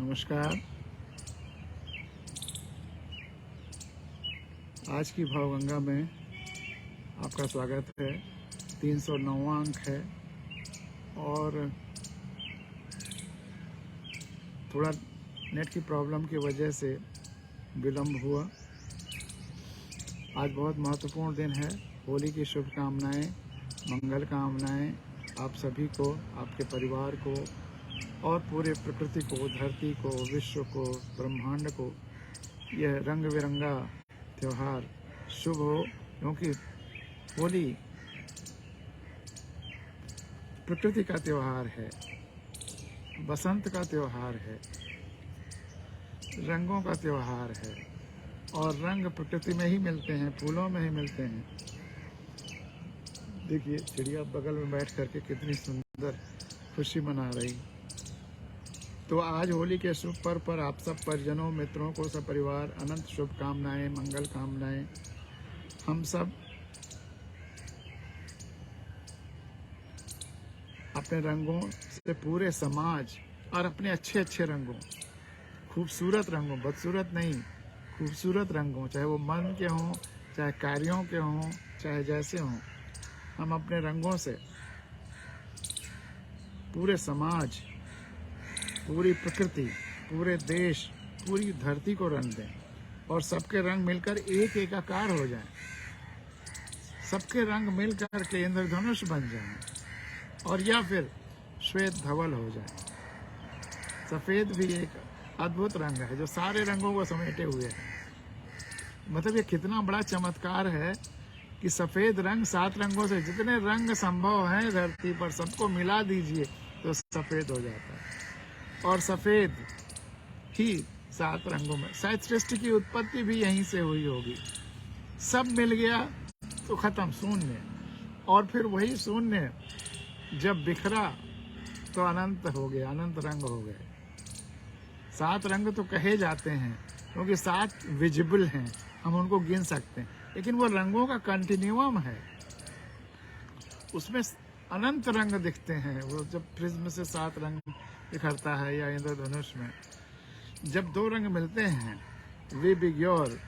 नमस्कार। आज की भावगंगा में आपका स्वागत है। 309वां अंक है और थोड़ा नेट की प्रॉब्लम की वजह से विलम्ब हुआ। आज बहुत महत्वपूर्ण दिन है। होली की शुभकामनाएं, मंगल कामनाएं आप सभी को, आपके परिवार को और पूरे प्रकृति को, धरती को, विश्व को, ब्रह्मांड को यह रंग बिरंगा त्यौहार शुभ हो, क्योंकि होली प्रकृति का त्यौहार है, बसंत का त्यौहार है, रंगों का त्यौहार है और रंग प्रकृति में ही मिलते हैं, फूलों में ही मिलते हैं। देखिए चिड़िया बगल में बैठ करके कितनी सुंदर खुशी मना रही। तो आज होली के शुभ पर्व पर आप सब परिजनों, मित्रों को, सपरिवार अनंत शुभकामनाएं, मंगल कामनाएं। हम सब अपने रंगों से पूरे समाज और अपने अच्छे अच्छे रंगों, खूबसूरत रंगों, बदसूरत नहीं, खूबसूरत रंगों, चाहे वो मन के हों, चाहे कार्यों के हों, चाहे जैसे हों, हम अपने रंगों से पूरे समाज, पूरी प्रकृति, पूरे देश, पूरी धरती को रंग दें और सबके रंग मिलकर एक एकाकार हो जाएं। सबके रंग मिलकर के इंद्रधनुष बन जाएं और या फिर श्वेत धवल हो जाए। सफ़ेद भी एक अद्भुत रंग है जो सारे रंगों को समेटे हुए है। मतलब ये कितना बड़ा चमत्कार है कि सफ़ेद रंग 7 रंगों से, जितने रंग संभव हैं धरती पर सबको मिला दीजिए तो सफ़ेद हो जाता है। और सफ़ेद ही 7 रंगों में, शायद सृष्टि की उत्पत्ति भी यहीं से हुई होगी। सब मिल गया तो ख़त्म, शून्य, और फिर वही शून्य जब बिखरा तो अनंत हो गया, अनंत रंग हो गए। 7 रंग तो कहे जाते हैं क्योंकि 7 विजिबल हैं, हम उनको गिन सकते हैं, लेकिन वो रंगों का कंटिन्यूम है, उसमें अनंत रंग दिखते हैं। वो जब प्रिज्म से 7 रंग बिखरता है या इंद्रधनुष में जब 2 रंग मिलते हैं, वी बिग्योर,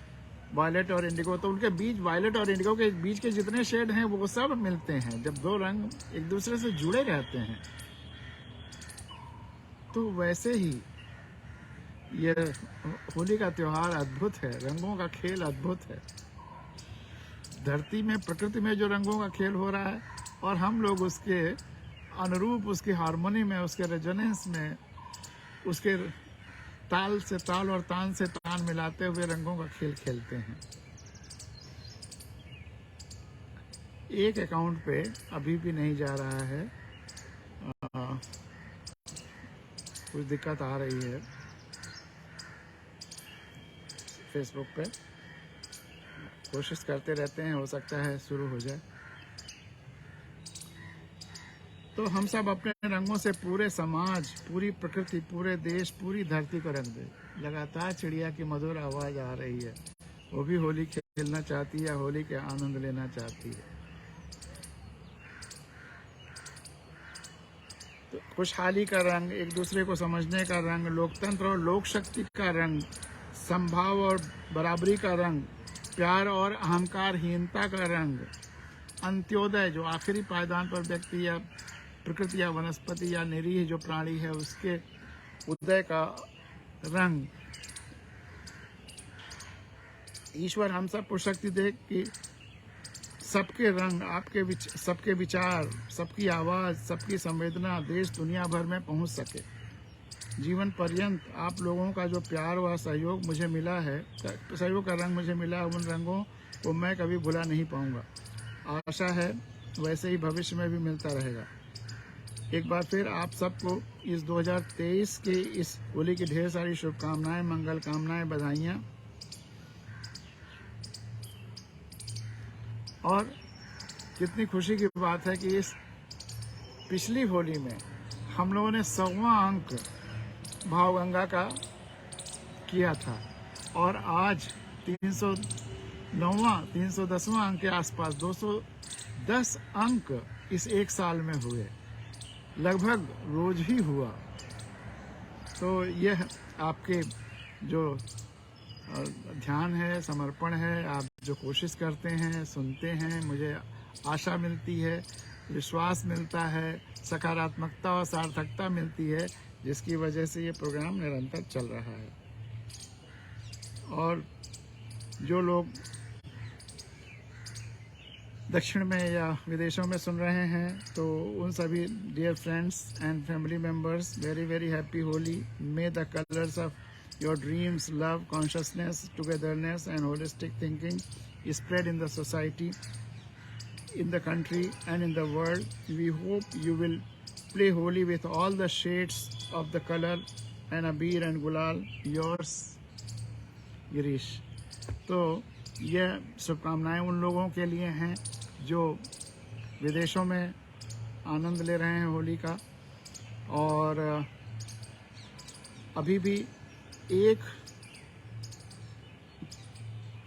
वायलेट और इंडिगो, तो उनके बीच, वायलेट और इंडिगो के बीच के जितने शेड हैं वो सब मिलते हैं। जब 2 रंग एक दूसरे से जुड़े रहते हैं तो वैसे ही ये होली का त्यौहार अद्भुत है, रंगों का खेल अद्भुत है। धरती में, प्रकृति में जो रंगों का खेल हो रहा है और हम लोग उसके अनुरूप, उसकी हार्मोनी में, उसके रेजोनेंस में, उसके ताल से ताल और तान से तान मिलाते हुए रंगों का खेल खेलते हैं। एक अकाउंट पे अभी भी नहीं जा रहा है, कुछ दिक्कत आ रही है फेसबुक पे। कोशिश करते रहते हैं, हो सकता है शुरू हो जाए। तो हम सब अपने रंगों से पूरे समाज, पूरी प्रकृति, पूरे देश, पूरी धरती को रंग दे। लगातार चिड़िया की मधुर आवाज़ आ रही है, वो भी होली खेलना चाहती है, होली के आनंद लेना चाहती है। तो खुशहाली का रंग, एक दूसरे को समझने का रंग, लोकतंत्र और लोक शक्ति का रंग, संभाव और बराबरी का रंग, प्यार और अहंकारहीनता का रंग, अंत्योदय, जो आखिरी पायदान पर व्यक्ति या प्रकृति या वनस्पति या निरीह जो प्राणी है उसके उदय का रंग। ईश्वर हम सब को शक्ति दे कि सबके रंग, सबके विचार, सबकी आवाज़, सबकी संवेदना देश दुनिया भर में पहुंच सके। जीवन पर्यंत आप लोगों का जो प्यार व सहयोग मुझे मिला है, सहयोग का रंग मुझे मिला, उन रंगों को मैं कभी भुला नहीं पाऊंगा। आशा है वैसे ही भविष्य में भी मिलता रहेगा। एक बार फिर आप सबको इस 2023 के इस होली की ढेर सारी शुभकामनाएं, मंगल कामनाएं, बधाइयाँ। और कितनी खुशी की बात है कि इस पिछली होली में हम लोगों ने 100वां अंक भावगंगा का किया था और आज 310वां अंक के आसपास 210 अंक इस एक साल में हुए, लगभग रोज ही हुआ। तो यह आपके जो ध्यान है, समर्पण है, आप जो कोशिश करते हैं, सुनते हैं, मुझे आशा मिलती है, विश्वास मिलता है, सकारात्मकता और सार्थकता मिलती है, जिसकी वजह से ये प्रोग्राम निरंतर चल रहा है। और जो लोग दक्षिण में या विदेशों में सुन रहे हैं, तो उन सभी dear friends and family members, very very happy Holi. May the colours of your dreams, love, consciousness, togetherness and holistic thinking spread in the society, in the country and in the world. We hope you will play Holi with all the shades of the color and Abir and Gulal. Yours, Girish. तो यह शुभकामनाएं उन लोगों के लिए हैं जो विदेशों में आनंद ले रहे हैं होली का, और अभी भी एक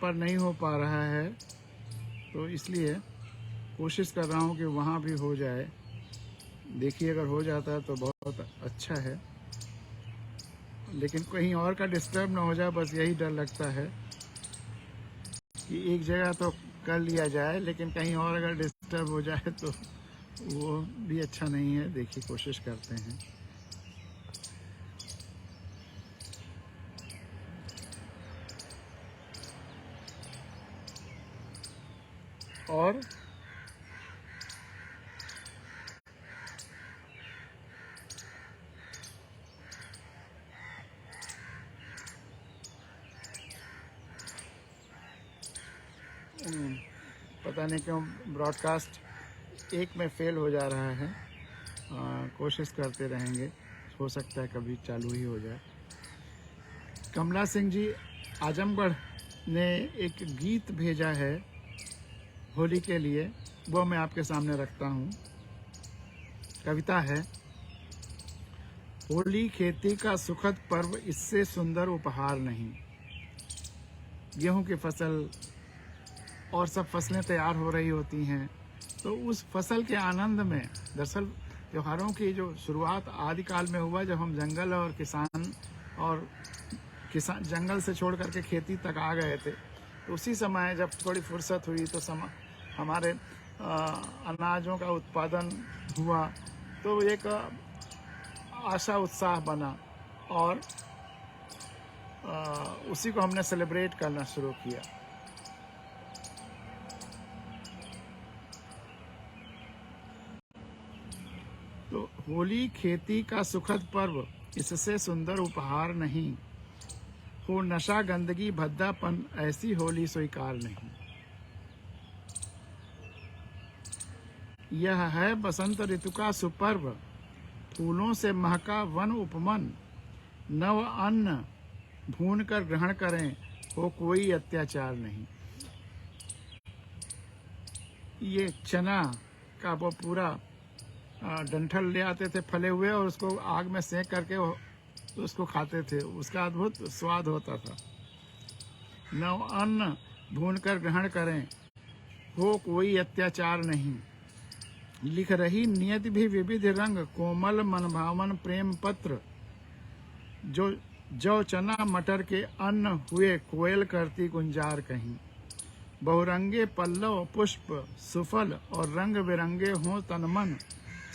पर नहीं हो पा रहा है, तो इसलिए कोशिश कर रहा हूँ कि वहाँ भी हो जाए। देखिए, अगर हो जाता है तो बहुत अच्छा है, लेकिन कहीं और का डिस्टर्ब ना हो जाए, बस यही डर लगता है कि एक जगह तो कर लिया जाए, लेकिन कहीं और अगर डिस्टर्ब हो जाए तो वो भी अच्छा नहीं है। देखिए, कोशिश करते हैं। और पता नहीं क्यों ब्रॉडकास्ट एक में फेल हो जा रहा है। कोशिश करते रहेंगे, हो सकता है कभी चालू ही हो जाए। कमला सिंह जी आजमगढ़ ने एक गीत भेजा है होली के लिए, वो मैं आपके सामने रखता हूँ। कविता है, होली खेती का सुखद पर्व, इससे सुंदर उपहार नहीं। गेहूं की फसल और सब फसलें तैयार हो रही होती हैं, तो उस फसल के आनंद में, दरअसल त्योहारों की जो शुरुआत आदिकाल में हुआ, जब हम जंगल और किसान जंगल से छोड़ करके खेती तक आ गए थे, तो उसी समय जब थोड़ी फुर्सत हुई तो हमारे अनाजों का उत्पादन हुआ, तो एक आशा उत्साह बना, और उसी को हमने सेलिब्रेट करना शुरू किया। तो होली खेती का सुखद पर्व, इससे सुंदर उपहार नहीं। हो नशा गंदगी भद्दापन, ऐसी होली स्वीकार नहीं। यह है बसंत ऋतु का सुपर्व, फूलों से महका वन उपमन। नव अन्न भून कर ग्रहण करें, हो कोई अत्याचार नहीं। ये चना का वो पूरा डंठल ले आते थे फले हुए, और उसको आग में सेक करके उसको खाते थे। उसका अद्भुत स्वाद होता था। नव अन्न भून कर ग्रहण करें, हो कोई अत्याचार नहीं। लिख रही नियत भी विविध रंग, कोमल मनभावन प्रेम पत्र। जो चना मटर के अन्न हुए, कोयल करती गुंजार कहीं। बहुरंगे पल्लव पुष्प सुफल, और रंग बिरंगे हों तन मन।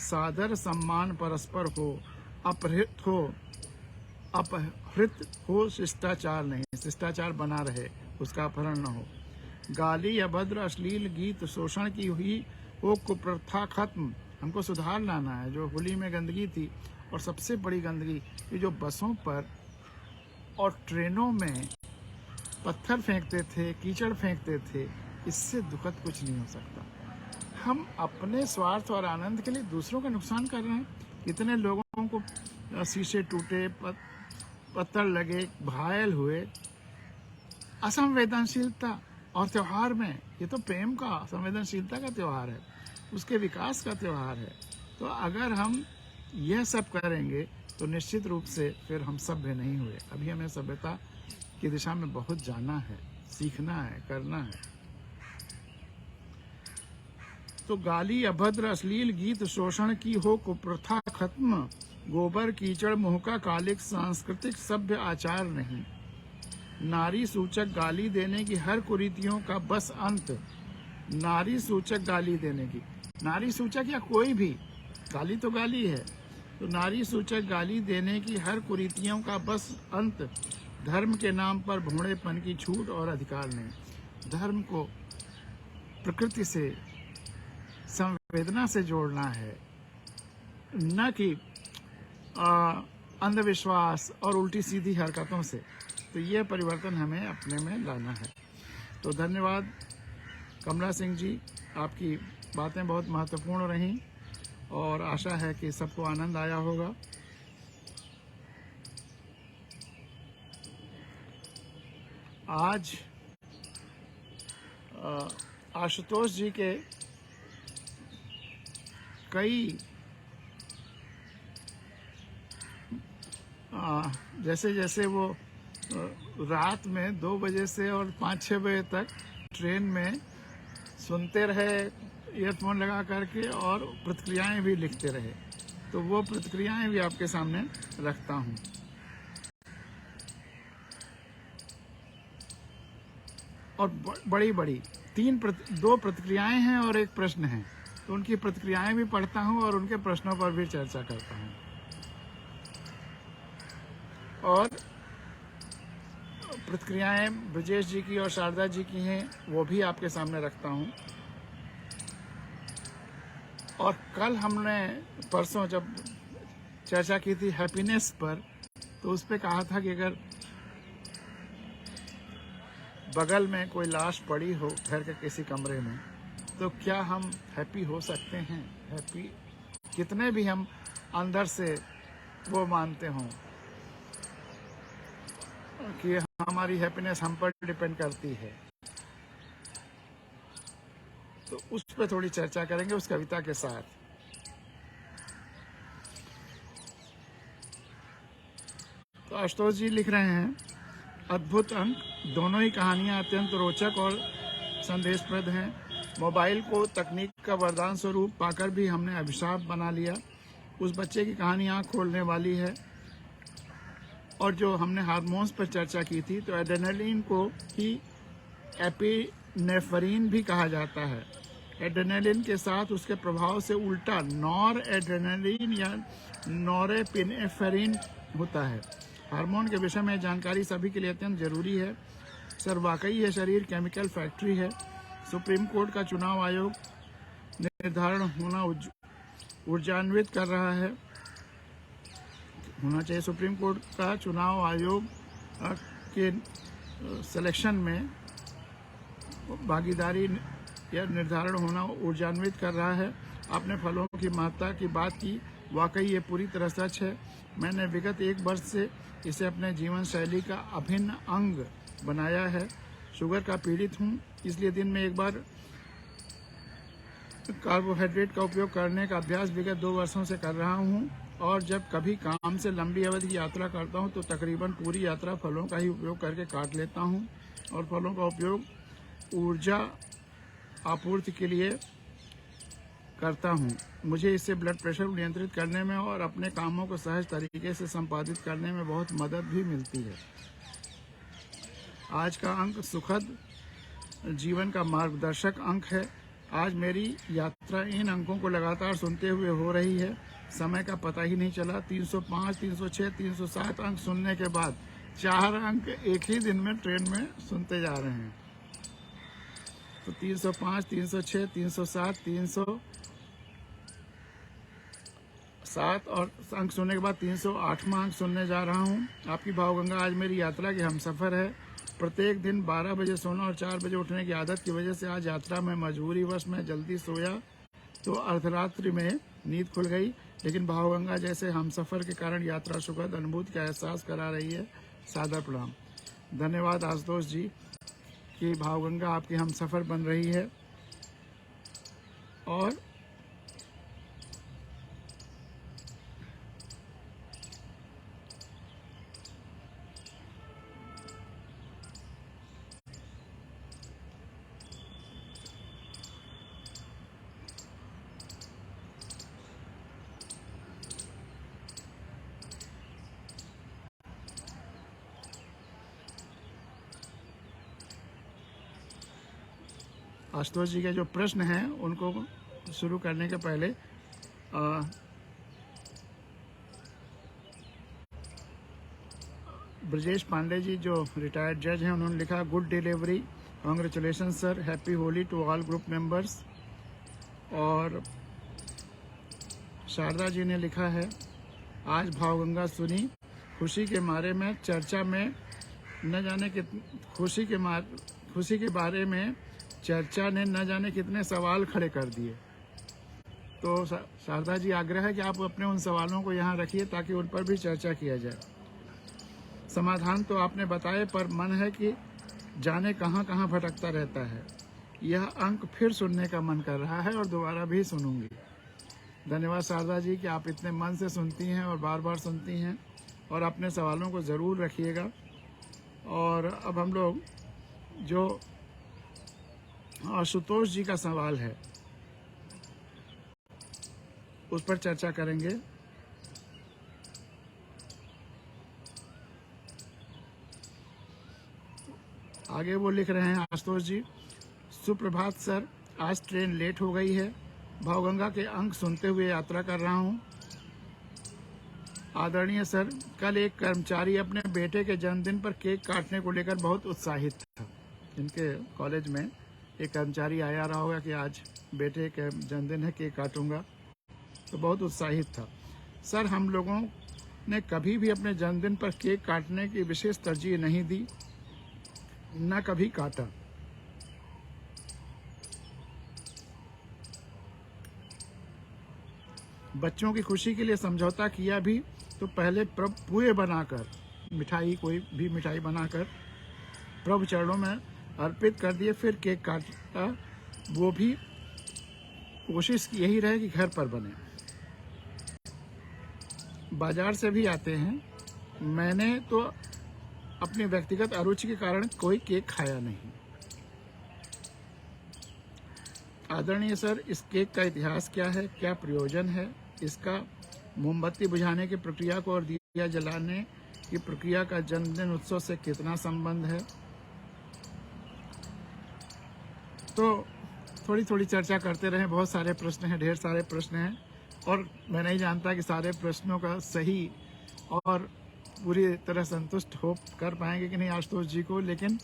सादर सम्मान परस्पर हो, अपहृत हो शिष्टाचार नहीं। शिष्टाचार बना रहे, उसका अपहरण न हो। गाली अभद्र अश्लील गीत, शोषण की हुई वो कुप्रथा खत्म। हमको सुधार लाना है। जो होली में गंदगी थी, और सबसे बड़ी गंदगी कि जो बसों पर और ट्रेनों में पत्थर फेंकते थे, कीचड़ फेंकते थे, इससे दुखद कुछ नहीं हो सकता। हम अपने स्वार्थ और आनंद के लिए दूसरों का नुकसान कर रहे हैं। कितने लोगों को शीशे टूटे, पत्थर लगे, घायल हुए। असंवेदनशीलता। और त्योहार में, ये तो प्रेम का, संवेदनशीलता का त्योहार है, उसके विकास का त्योहार है। तो अगर हम यह सब करेंगे तो निश्चित रूप से फिर हम सभ्य नहीं हुए। अभी हमें सभ्यता की दिशा में बहुत जाना है, सीखना है, करना है। तो गाली अभद्र अश्लील गीत, शोषण की हो कुप्रथा खत्म। गोबर कीचड़ मुँह का कालिक सांस्कृतिक सभ्य आचार नहीं। नारी सूचक गाली देने की हर कुरीतियों का बस अंत। नारी सूचक गाली देने की, नारी सूचक या कोई भी गाली तो गाली है, तो नारी सूचक गाली देने की हर कुरीतियों का बस अंत। धर्म के नाम पर भोंडेपन की छूट और अधिकार नहीं। धर्म को प्रकृति से, संवेदना से जोड़ना है, न कि अंधविश्वास और उल्टी सीधी हरकतों से। तो ये परिवर्तन हमें अपने में लाना है। तो धन्यवाद कमला सिंह जी, आपकी बातें बहुत महत्वपूर्ण रहीं और आशा है कि सबको आनंद आया होगा। आज आशुतोष जी के कई जैसे जैसे वो रात में 2 बजे से और 5-6 बजे तक ट्रेन में सुनते रहे ईयरफोन लगा करके और प्रतिक्रियाएं भी लिखते रहे, तो वो प्रतिक्रियाएं भी आपके सामने रखता हूँ। और बड़ी बड़ी 2 प्रतिक्रियाएं हैं और 1 प्रश्न है, तो उनकी प्रतिक्रियाएं भी पढ़ता हूँ और उनके प्रश्नों पर भी चर्चा करता हूँ। और प्रतिक्रियाएं ब्रजेश जी की और शारदा जी की हैं, वो भी आपके सामने रखता हूँ। और कल हमने परसों जब चर्चा की थी हैप्पीनेस पर, तो उस पर कहा था कि अगर बगल में कोई लाश पड़ी हो घर के किसी कमरे में, तो क्या हम हैप्पी हो सकते हैं? हैप्पी कितने भी हम अंदर से वो मानते हों कि हमारी हैप्पीनेस हम पर डिपेंड करती है, तो उस पर थोड़ी चर्चा करेंगे उस कविता के साथ। तो आशुतोष जी लिख रहे हैं, अद्भुत अंक, दोनों ही कहानियां अत्यंत रोचक और संदेशप्रद हैं। मोबाइल को तकनीक का वरदान स्वरूप पाकर भी हमने अभिशाप बना लिया। उस बच्चे की कहानी आँख खोलने वाली है। और जो हमने हार्मोन्स पर चर्चा की थी, तो एड्रेनलिन को ही एपिनेफ्रीन भी कहा जाता है। एड्रेनलिन के साथ उसके प्रभाव से उल्टा नॉर एड्रेनलिन या नॉरेपिनेफ्रीन होता है। हार्मोन के विषय में जानकारी सभी के लिए अत्यंत जरूरी है। सर, वाकई ये शरीर केमिकल फैक्ट्री है। सुप्रीम कोर्ट का चुनाव आयोग निर्धारण ऊर्जान्वित कर रहा है, होना चाहिए। सुप्रीम कोर्ट का चुनाव आयोग के सिलेक्शन में भागीदारी या निर्धारण होना ऊर्जान्वित कर रहा है। आपने फलों की महत्ता की बात की, वाकई ये पूरी तरह सच है। मैंने विगत 1 वर्ष से इसे अपने जीवन शैली का अभिन्न अंग बनाया है। शुगर का पीड़ित हूँ, इसलिए दिन में 1 बार कार्बोहाइड्रेट का उपयोग करने का अभ्यास विगत 2 वर्षों से कर रहा हूँ। और जब कभी काम से लंबी अवधि की यात्रा करता हूँ, तो तकरीबन पूरी यात्रा फलों का ही उपयोग करके काट लेता हूँ। और फलों का उपयोग ऊर्जा आपूर्ति के लिए करता हूँ। मुझे इससे ब्लड प्रेशर को नियंत्रित करने में और अपने कामों को सहज तरीके से संपादित करने में बहुत मदद भी मिलती है। आज का अंक सुखद जीवन का मार्गदर्शक अंक है। आज मेरी यात्रा इन अंकों को लगातार सुनते हुए हो रही है। समय का पता ही नहीं चला। 305, 306, 307 अंक सुनने के बाद 4 अंक एक ही दिन में ट्रेन में सुनते जा रहे हैं। तो 305, 306, 307, 307 और अंक सुनने के बाद 308वां अंक सुनने जा रहा हूँ। आपकी भावगंगा आज मेरी यात्रा के हमसफर है। प्रत्येक दिन 12 बजे सोना और 4 बजे उठने की आदत की वजह से आज यात्रा में मजबूरीवश मैं जल्दी सोया, तो अर्धरात्रि में नींद खुल गई। लेकिन भावगंगा जैसे हमसफर के कारण यात्रा सुखद अनुभूति का एहसास करा रही है। सादर प्रणाम। धन्यवाद आशुतोष जी कि भावगंगा आपकी हमसफर बन रही है। और आशुतोष जी के जो प्रश्न हैं उनको शुरू करने के पहले ब्रजेश पांडे जी जो रिटायर्ड जज हैं उन्होंने लिखा, good delivery, congratulation sir, happy Holi to all group members. और शारदा जी ने लिखा है, आज भावगंगा सुनी, खुशी के मारे में चर्चा में न जाने खुशी के बारे में चर्चा ने न जाने कितने सवाल खड़े कर दिए। तो शारदा जी, आग्रह है कि आप अपने उन सवालों को यहाँ रखिए ताकि उन पर भी चर्चा किया जाए। समाधान तो आपने बताए, पर मन है कि जाने कहाँ कहाँ भटकता रहता है। यह अंक फिर सुनने का मन कर रहा है और दोबारा भी सुनूंगी। धन्यवाद शारदा जी कि आप इतने मन से सुनती हैं और बार बार सुनती हैं, और अपने सवालों को ज़रूर रखिएगा। और अब हम लोग जो आशुतोष जी का सवाल है उस पर चर्चा करेंगे। आगे वो लिख रहे हैं, आशुतोष जी, सुप्रभात सर, आज ट्रेन लेट हो गई है। भावगंगा के अंक सुनते हुए यात्रा कर रहा हूँ। आदरणीय सर, कल एक कर्मचारी अपने बेटे के जन्मदिन पर केक काटने को लेकर बहुत उत्साहित था। इनके कॉलेज में एक कर्मचारी आया रहा होगा कि आज बेटे के जन्मदिन है, केक काटूंगा, तो बहुत उत्साहित था। सर, हम लोगों ने कभी भी अपने जन्मदिन पर केक काटने की विशेष तरजीह नहीं दी, न कभी काटा। बच्चों की खुशी के लिए समझौता किया भी तो पहले पुए बनाकर, मिठाई, कोई भी मिठाई बनाकर प्रभु चरणों में अर्पित कर दिए, फिर केक काटा। वो भी कोशिश यही रहे कि घर पर बने। बाजार से भी आते हैं। मैंने तो अपनी व्यक्तिगत अरुचि के कारण कोई केक खाया नहीं। आदरणीय सर, इस केक का इतिहास क्या है, क्या प्रयोजन है इसका? मोमबत्ती बुझाने की प्रक्रिया को और दिया जलाने की प्रक्रिया का जन्मदिन उत्सव से कितना संबंध है? तो थोड़ी थोड़ी चर्चा करते रहे। बहुत सारे प्रश्न हैं, ढेर सारे प्रश्न हैं, और मैं नहीं जानता कि सारे प्रश्नों का सही और पूरी तरह संतुष्ट हो कर पाएंगे कि नहीं आशुतोष जी को, लेकिन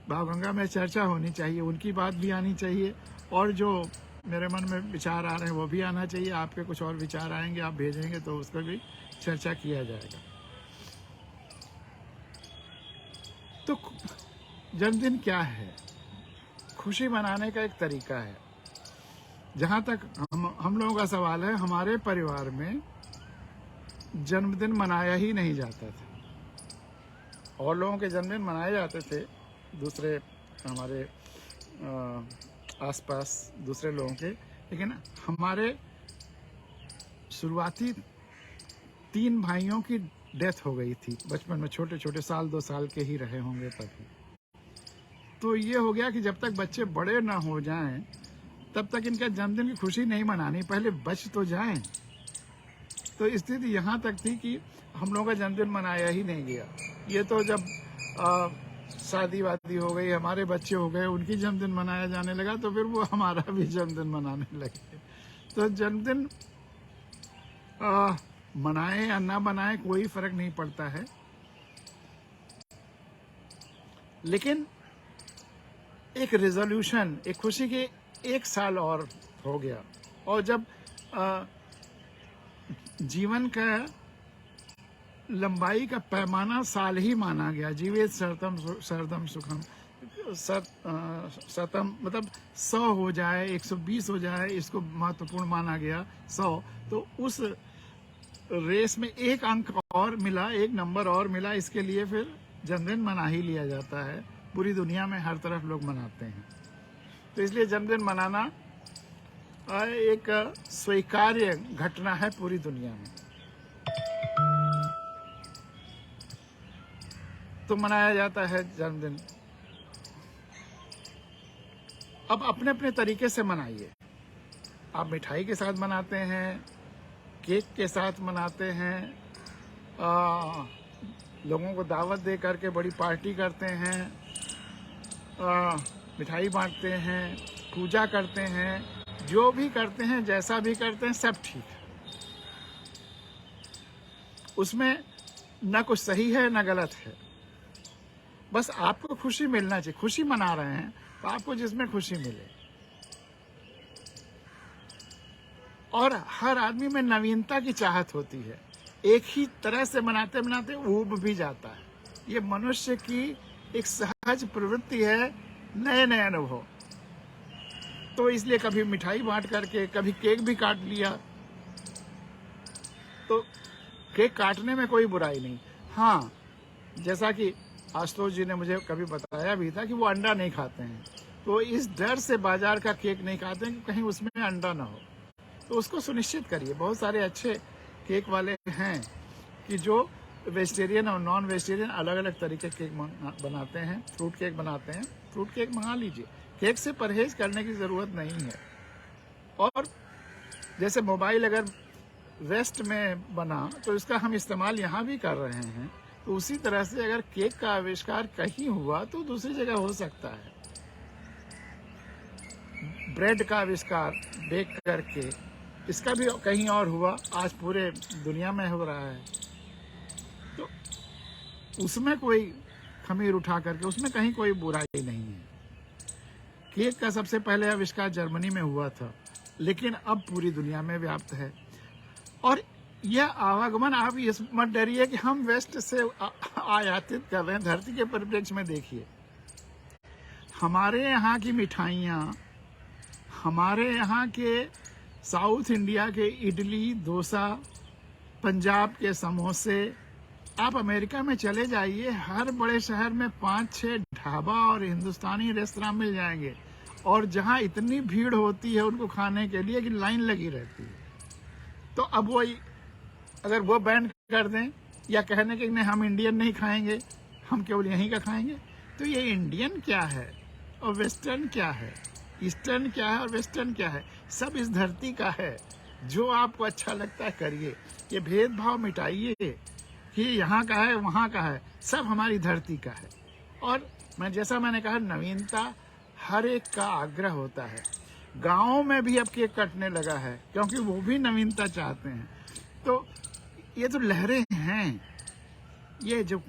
भावगंगा में चर्चा होनी चाहिए, उनकी बात भी आनी चाहिए, और जो मेरे मन में विचार आ रहे हैं वो भी आना चाहिए। आपके कुछ और विचार आएंगे, आप भेजेंगे तो उस पर भी चर्चा किया जाएगा। तो जन्मदिन क्या है? खुशी मनाने का एक तरीका है। जहाँ तक हम लोगों का सवाल है, हमारे परिवार में जन्मदिन मनाया ही नहीं जाता था। और लोगों के जन्मदिन मनाए जाते थे, दूसरे हमारे आसपास दूसरे लोगों के, लेकिन हमारे शुरुआती 3 भाइयों की डेथ हो गई थी बचपन में, छोटे छोटे, 1-2 साल के ही रहे होंगे तभी। तो ये हो गया कि जब तक बच्चे बड़े ना हो जाएं तब तक इनका जन्मदिन की खुशी नहीं मनानी, पहले बच तो जाएं। तो स्थिति यहाँ तक थी कि हम लोगों का जन्मदिन मनाया ही नहीं गया। ये तो जब शादी वादी हो गई, हमारे बच्चे हो गए, उनकी जन्मदिन मनाया जाने लगा, तो फिर वो हमारा भी जन्मदिन मनाने लगे। तो जन्मदिन मनाए या ना मनाए कोई फर्क नहीं पड़ता है, लेकिन एक रेजोल्यूशन, एक खुशी के 1 साल और हो गया, और जब जीवन का लंबाई का पैमाना साल ही माना गया, जीवेत शरदम सुखम, शतम मतलब 100 हो जाए, 120 हो जाए, इसको महत्वपूर्ण माना गया 100। तो उस रेस में 1 अंक और मिला, 1 नंबर और मिला, इसके लिए फिर जन्मदिन मना ही लिया जाता है। पूरी दुनिया में हर तरफ लोग मनाते हैं, तो इसलिए जन्मदिन मनाना एक स्वीकार्य घटना है पूरी दुनिया में। तो मनाया जाता है जन्मदिन। अब अपने अपने तरीके से मनाइए। आप मिठाई के साथ मनाते हैं, केक के साथ मनाते हैं, लोगों को दावत दे करके बड़ी पार्टी करते हैं, मिठाई बांटते हैं, पूजा करते हैं, जो भी करते हैं, जैसा भी करते हैं, सब ठीक है। उसमें ना कुछ सही है ना गलत है। बस आपको खुशी मिलना चाहिए। खुशी मना रहे हैं तो आपको जिसमें खुशी मिले। और हर आदमी में नवीनता की चाहत होती है। एक ही तरह से बनाते बनाते ऊब भी जाता है। ये मनुष्य की एक सहज प्रवृत्ति है, नए नए अनुभव। तो इसलिए कभी मिठाई बांट करके, कभी केक भी काट लिया। तो केक काटने में कोई बुराई नहीं। हाँ, जैसा कि आशुतोष जी ने मुझे कभी बताया भी था कि वो अंडा नहीं खाते हैं, तो इस डर से बाजार का केक नहीं खाते हैं कि कहीं उसमें अंडा ना हो। तो उसको सुनिश्चित करिए। बहुत सारे अच्छे केक वाले हैं कि जो वेजिटेरियन और नॉन वेजिटेरियन अलग अलग तरीके के केक बनाते हैं। फ्रूट केक बनाते हैं, फ्रूट केक मंगा लीजिए। केक से परहेज करने की ज़रूरत नहीं है। और जैसे मोबाइल अगर वेस्ट में बना तो इसका हम इस्तेमाल यहाँ भी कर रहे हैं, तो उसी तरह से अगर केक का आविष्कार कहीं हुआ तो दूसरी जगह हो सकता है। ब्रेड का आविष्कार बेक करके, इसका भी कहीं और हुआ, आज पूरे दुनिया में हो रहा है। तो उसमें कोई खमीर उठा करके, उसमें कहीं कोई बुराई नहीं है। केक का सबसे पहले आविष्कार जर्मनी में हुआ था, लेकिन अब पूरी दुनिया में व्याप्त है। और यह आवागमन, आप इस मत डरिए कि हम वेस्ट से आयातित कर रहे हैं। धरती के परिप्रेक्ष्य में देखिए, हमारे यहाँ की मिठाइयाँ, हमारे यहाँ के साउथ इंडिया के इडली, डोसा, पंजाब के समोसे, आप अमेरिका में चले जाइए, हर बड़े शहर में 5-6 ढाबा और हिंदुस्तानी रेस्तरां मिल जाएंगे। और जहाँ इतनी भीड़ होती है उनको खाने के लिए कि लाइन लगी रहती है। तो अब वही अगर वो बैन कर दें या कहने के नहीं हम इंडियन नहीं खाएंगे, हम केवल यहीं का खाएंगे, तो ये इंडियन क्या है और वेस्टर्न क्या है, ईस्टर्न क्या है और वेस्टर्न क्या है, सब इस धरती का है। जो आपको अच्छा लगता है करिए। ये भेदभाव मिटाइए कि यहाँ का है वहाँ का है, सब हमारी धरती का है। और मैंने कहा, नवीनता हर एक का आग्रह होता है। गाँव में भी अब केक कटने लगा है क्योंकि वो भी नवीनता चाहते हैं। तो ये तो लहरें हैं। ये जो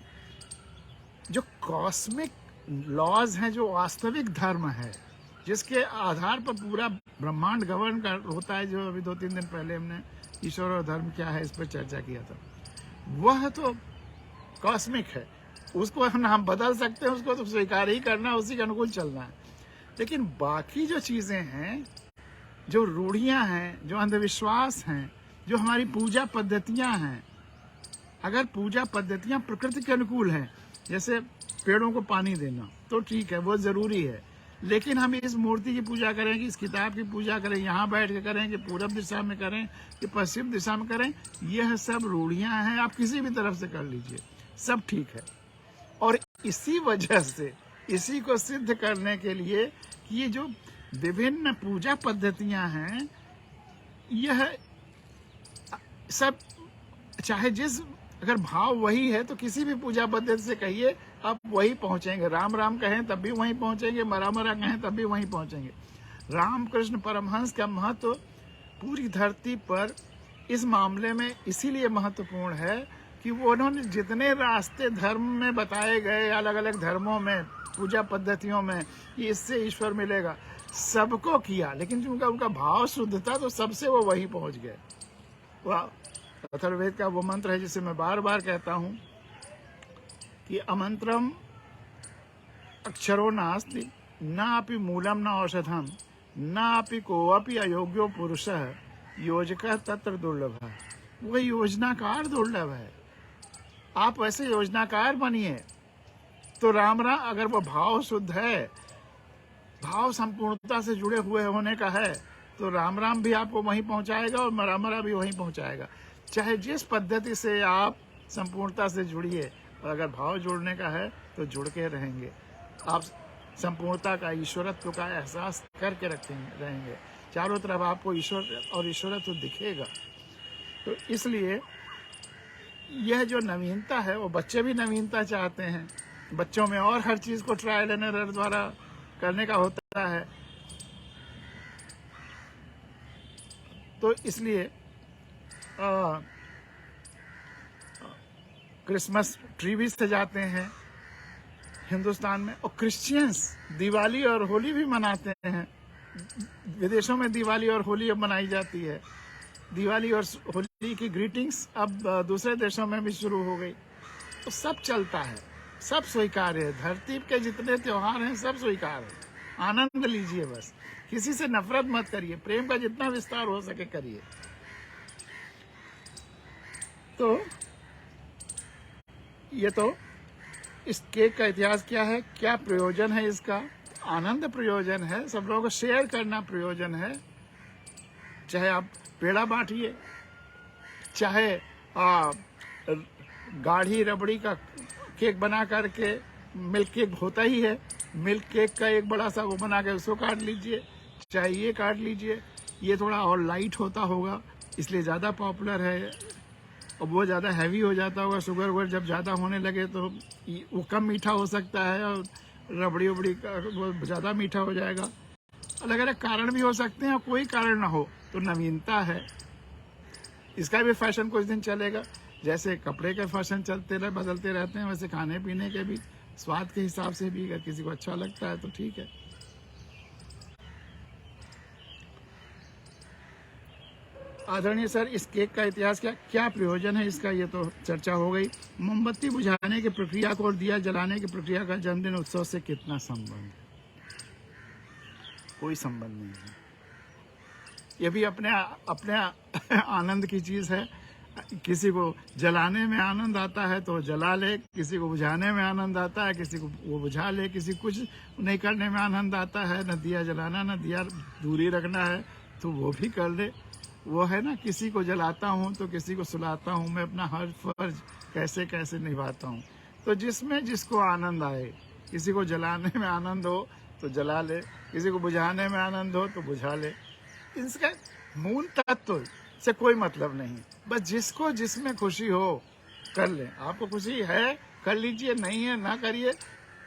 कॉस्मिक लॉज हैं, जो वास्तविक धर्म है, जिसके आधार पर पूरा ब्रह्मांड गवर्न होता है, जो अभी 2-3 दिन पहले हमने ईश्वर और धर्म क्या है इस पर चर्चा किया था, वह तो कॉस्मिक है। उसको हम बदल सकते हैं, उसको तो स्वीकार ही करना, उसी के अनुकूल चलना है। लेकिन बाकी जो चीज़ें हैं, जो रूढ़ियाँ हैं, जो अंधविश्वास हैं, जो हमारी पूजा पद्धतियाँ हैं, अगर पूजा पद्धतियाँ प्रकृति के अनुकूल हैं, जैसे पेड़ों को पानी देना, तो ठीक है, वो ज़रूरी है। लेकिन हम इस मूर्ति की पूजा करें कि इस किताब की पूजा करें, यहाँ बैठ के करें कि पूरब दिशा में करें कि पश्चिम दिशा में करें, यह सब रूढ़ियाँ हैं। आप किसी भी तरफ से कर लीजिए, सब ठीक है। और इसी वजह से, इसी को सिद्ध करने के लिए कि ये जो विभिन्न पूजा पद्धतियाँ हैं, यह सब चाहे जिस, अगर भाव वही है तो किसी भी पूजा पद्धति से कहिए, आप वही पहुंचेंगे। राम राम कहें तब भी वहीं पहुंचेंगे, मरा मरा कहें तब भी वहीं पहुंचेंगे। रामकृष्ण परमहंस का महत्व पूरी धरती पर इस मामले में इसीलिए महत्वपूर्ण है कि वो उन्होंने जितने रास्ते धर्म में बताए गए, अलग अलग धर्मों में, पूजा पद्धतियों में, कि इससे ईश्वर मिलेगा, सबको किया। लेकिन जो उनका भाव शुद्ध था तो सबसे वो वहीं पहुंच गए। वह अथर्ववेद का वो मंत्र है जिसे मैं बार बार कहता हूँ कि अमंत्रम अक्षरो नास्ति नापि मूलम न औषधम नापि कोऽपि अयोग्यो पुरुषः योजकः तत्र दुर्लभः। वह योजनाकार दुर्लभ है। आप वैसे योजनाकार बनिए तो राम अगर वो भाव शुद्ध है, भाव संपूर्णता से जुड़े हुए होने का है, तो राम भी आपको वहीं पहुंचाएगा और मरा भी वहीं पहुंचाएगा। चाहे जिस पद्धति से आप संपूर्णता से जुड़िए, और अगर भाव जुड़ने का है तो जुड़ के रहेंगे। आप संपूर्णता का, ईश्वरत्व का एहसास करके रहेंगे। चारों तरफ आपको ईश्वर और ईश्वरत्व दिखेगा। तो इसलिए यह जो नवीनता है, वो बच्चे भी नवीनता चाहते हैं। बच्चों में और हर चीज़ को ट्रायल एंड एरर द्वारा करने का होता है। तो इसलिए क्रिसमस ट्री भी सजाते हैं हिंदुस्तान में, और क्रिश्चियंस दिवाली और होली भी मनाते हैं। विदेशों में दिवाली और होली अब मनाई जाती है। दिवाली और होली की ग्रीटिंग्स अब दूसरे देशों में भी शुरू हो गई। तो सब चलता है, सब स्वीकार है। धरती के जितने त्योहार हैं सब स्वीकार है। आनंद लीजिए, बस किसी से नफरत मत करिए, प्रेम का जितना विस्तार हो सके करिए। तो ये तो इस केक का इतिहास क्या है, क्या प्रयोजन है इसका? आनंद प्रयोजन है, सब लोगों को शेयर करना प्रयोजन है। चाहे आप पेड़ा बांटिए, चाहे गाढ़ी रबड़ी का केक बना करके, मिल्क केक होता ही है, मिल्क केक का एक बड़ा सा वो बना के उसको काट लीजिए, चाहे ये काट लीजिए। ये थोड़ा और लाइट होता होगा इसलिए ज़्यादा पॉपुलर है, और वो ज़्यादा हैवी हो जाता होगा। शुगर वगर जब ज़्यादा होने लगे तो वो कम मीठा हो सकता है, और रबड़ी उबड़ी का वो ज़्यादा मीठा हो जाएगा। अलग अलग कारण भी हो सकते हैं, और कोई कारण ना हो तो नवीनता है। इसका भी फैशन कुछ दिन चलेगा। जैसे कपड़े के फैशन बदलते रहते हैं, वैसे खाने पीने के भी स्वाद के हिसाब से भी अगर किसी को अच्छा लगता है तो ठीक है। आदरणीय सर, इस केक का इतिहास क्या प्रयोजन है इसका, ये तो चर्चा हो गई। मोमबत्ती बुझाने की प्रक्रिया को और दिया जलाने की प्रक्रिया का जन्मदिन उत्सव से कितना संबंध है? कोई संबंध नहीं है। ये भी अपने आनंद की चीज है। किसी को जलाने में आनंद आता है तो जला ले, किसी को बुझाने में आनंद आता है, किसी को वो बुझा ले, किसी कुछ नहीं करने में आनंद आता है, न दिया जलाना न दिया दूरी रखना है तो वो भी कर ले। वो है ना, किसी को जलाता हूँ तो किसी को सुलाता हूँ, मैं अपना हर फर्ज कैसे कैसे निभाता हूँ। तो जिसमें जिसको आनंद आए, किसी को जलाने में आनंद हो तो जला ले, किसी को बुझाने में आनंद हो तो बुझा ले। इसका मूल तत्व से कोई मतलब नहीं, बस जिसको जिसमें खुशी हो कर ले। आपको खुशी है कर लीजिए, नहीं है ना करिए,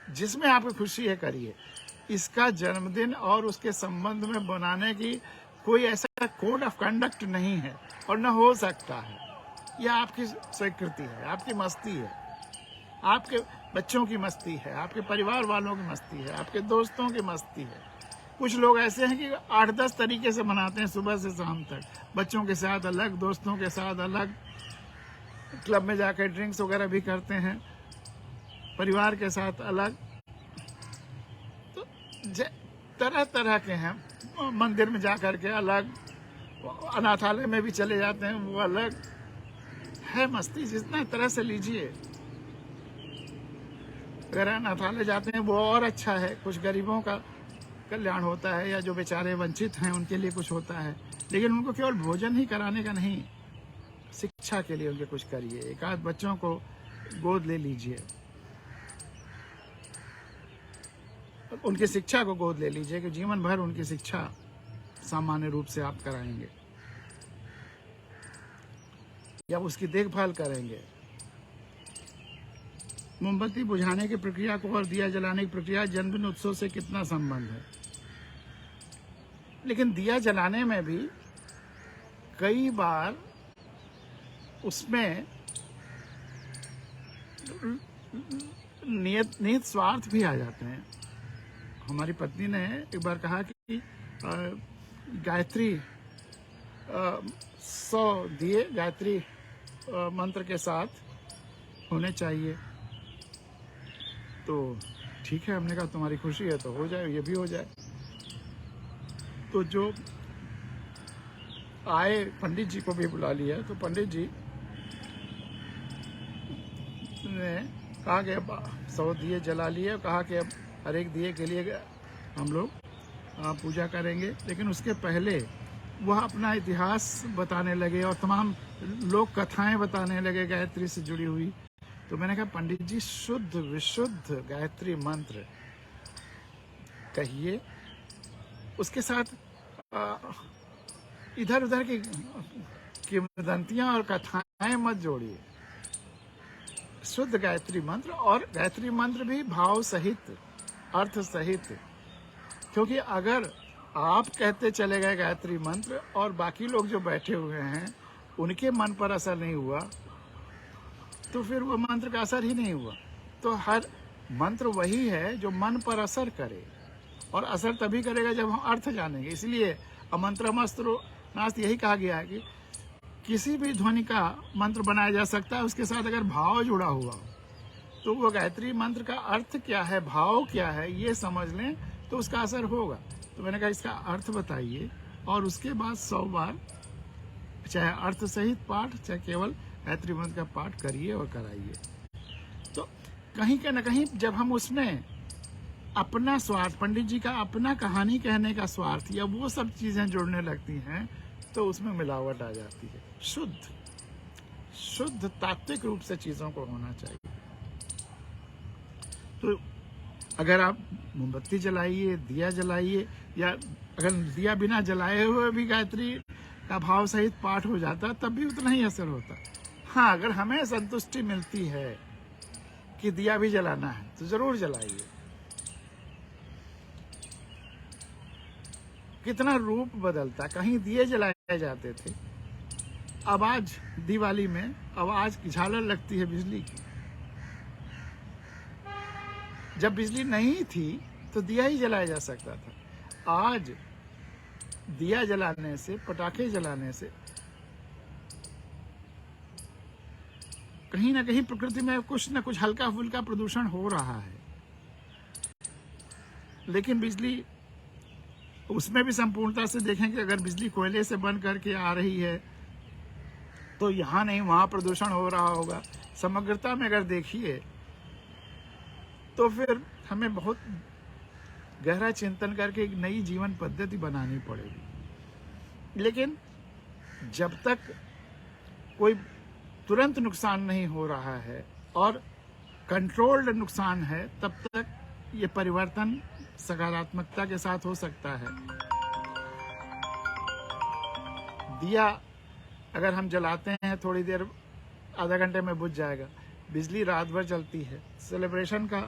जिसमें आपको खुशी है करिए। इसका जन्मदिन और उसके संबंध में बनाने की कोई ऐसा कोड ऑफ कंडक्ट नहीं है और न हो सकता है। यह आपकी स्वीकृति है, आपकी मस्ती है, आपके बच्चों की मस्ती है, आपके परिवार वालों की मस्ती है, आपके दोस्तों की मस्ती है। कुछ लोग ऐसे हैं कि 8-10 तरीके से मनाते हैं सुबह से शाम तक, बच्चों के साथ अलग, दोस्तों के साथ अलग, क्लब में जाकर ड्रिंक्स वगैरह भी करते हैं, परिवार के साथ अलग। तो तरह तरह के हैं। मंदिर में जा कर के अलग, अनाथालय में भी चले जाते हैं वो अलग है। मस्ती जितना तरह से लीजिए। अगर अनाथालय जाते हैं वो और अच्छा है, कुछ गरीबों का कल्याण होता है, या जो बेचारे वंचित हैं उनके लिए कुछ होता है। लेकिन उनको केवल भोजन ही कराने का नहीं, शिक्षा के लिए उनके कुछ करिए। एक आध बच्चों को गोद ले लीजिए, उनकी शिक्षा को गोद ले लीजिए कि जीवन भर उनकी शिक्षा सामान्य रूप से आप कराएंगे या उसकी देखभाल करेंगे। मोमबत्ती बुझाने की प्रक्रिया को और दिया जलाने की प्रक्रिया जन्मदिन उत्सव से कितना संबंध है? लेकिन दिया जलाने में भी कई बार उसमें नियत स्वार्थ भी आ जाते हैं। हमारी पत्नी ने एक बार कहा कि गायत्री 100 दिए गायत्री मंत्र के साथ होने चाहिए। तो ठीक है, हमने कहा तुम्हारी खुशी है तो हो जाए, ये भी हो जाए। तो जो आए पंडित जी को भी बुला लिया, तो पंडित जी ने कहा कि अब 100 दिए जला लिए, कहा कि अब हर एक दिए के लिए हम लोग पूजा करेंगे। लेकिन उसके पहले वह अपना इतिहास बताने लगे और तमाम लोक कथाएं बताने लगे गायत्री से जुड़ी हुई। तो मैंने कहा पंडित जी शुद्ध विशुद्ध गायत्री मंत्र कहिए, उसके साथ इधर उधर की किंवदंतियां और कथाएं मत जोड़िए। शुद्ध गायत्री मंत्र, और गायत्री मंत्र भी भाव सहित, अर्थ सहित, क्योंकि अगर आप कहते चले गए गायत्री मंत्र और बाकी लोग जो बैठे हुए हैं उनके मन पर असर नहीं हुआ, तो फिर वो मंत्र का असर ही नहीं हुआ। तो हर मंत्र वही है जो मन पर असर करे, और असर तभी करेगा जब हम अर्थ जानेंगे। इसलिए अमंत्रमस्त्र नास्त यही कहा गया है कि किसी भी ध्वनि का मंत्र बनाया जा सकता है, उसके साथ अगर भाव जुड़ा हुआ हो। तो वो गायत्री मंत्र का अर्थ क्या है, भाव क्या है, ये समझ लें तो उसका असर होगा। तो मैंने कहा इसका अर्थ बताइए, और उसके बाद 100 बार चाहे अर्थ सहित पाठ चाहे केवल गायत्री मंत्र का पाठ करिए और कराइए। तो कहीं का न कहीं जब हम उसमें अपना स्वार्थ, पंडित जी का अपना कहानी कहने का स्वार्थ या वो सब चीजें जुड़ने लगती हैं, तो उसमें मिलावट आ जाती है। शुद्ध तात्विक रूप से चीजों को होना चाहिए। तो अगर आप मोमबत्ती जलाइए, दिया जलाइए, या अगर दिया बिना जलाए हुए भी गायत्री का भाव सहित पाठ हो जाता तब भी उतना ही असर होता। हाँ, अगर हमें संतुष्टि मिलती है कि दिया भी जलाना है तो जरूर जलाइए। कितना रूप बदलता, कहीं दिए जलाए जाते थे, अब आज दिवाली में आवाज की झालर लगती है बिजली की। जब बिजली नहीं थी तो दिया ही जलाया जा सकता था। आज दिया जलाने से, पटाखे जलाने से कहीं ना कहीं प्रकृति में कुछ न कुछ हल्का फुल्का प्रदूषण हो रहा है। लेकिन बिजली, उसमें भी संपूर्णता से देखें कि अगर बिजली कोयले से बन करके आ रही है तो यहाँ नहीं वहाँ प्रदूषण हो रहा होगा। समग्रता में अगर देखिए तो फिर हमें बहुत गहरा चिंतन करके एक नई जीवन पद्धति बनानी पड़ेगी। लेकिन जब तक कोई तुरंत नुकसान नहीं हो रहा है और कंट्रोल्ड नुकसान है, तब तक ये परिवर्तन सकारात्मकता के साथ हो सकता है। दिया अगर हम जलाते हैं थोड़ी देर, आधा घंटे में बुझ जाएगा। बिजली रात भर चलती है। सेलिब्रेशन का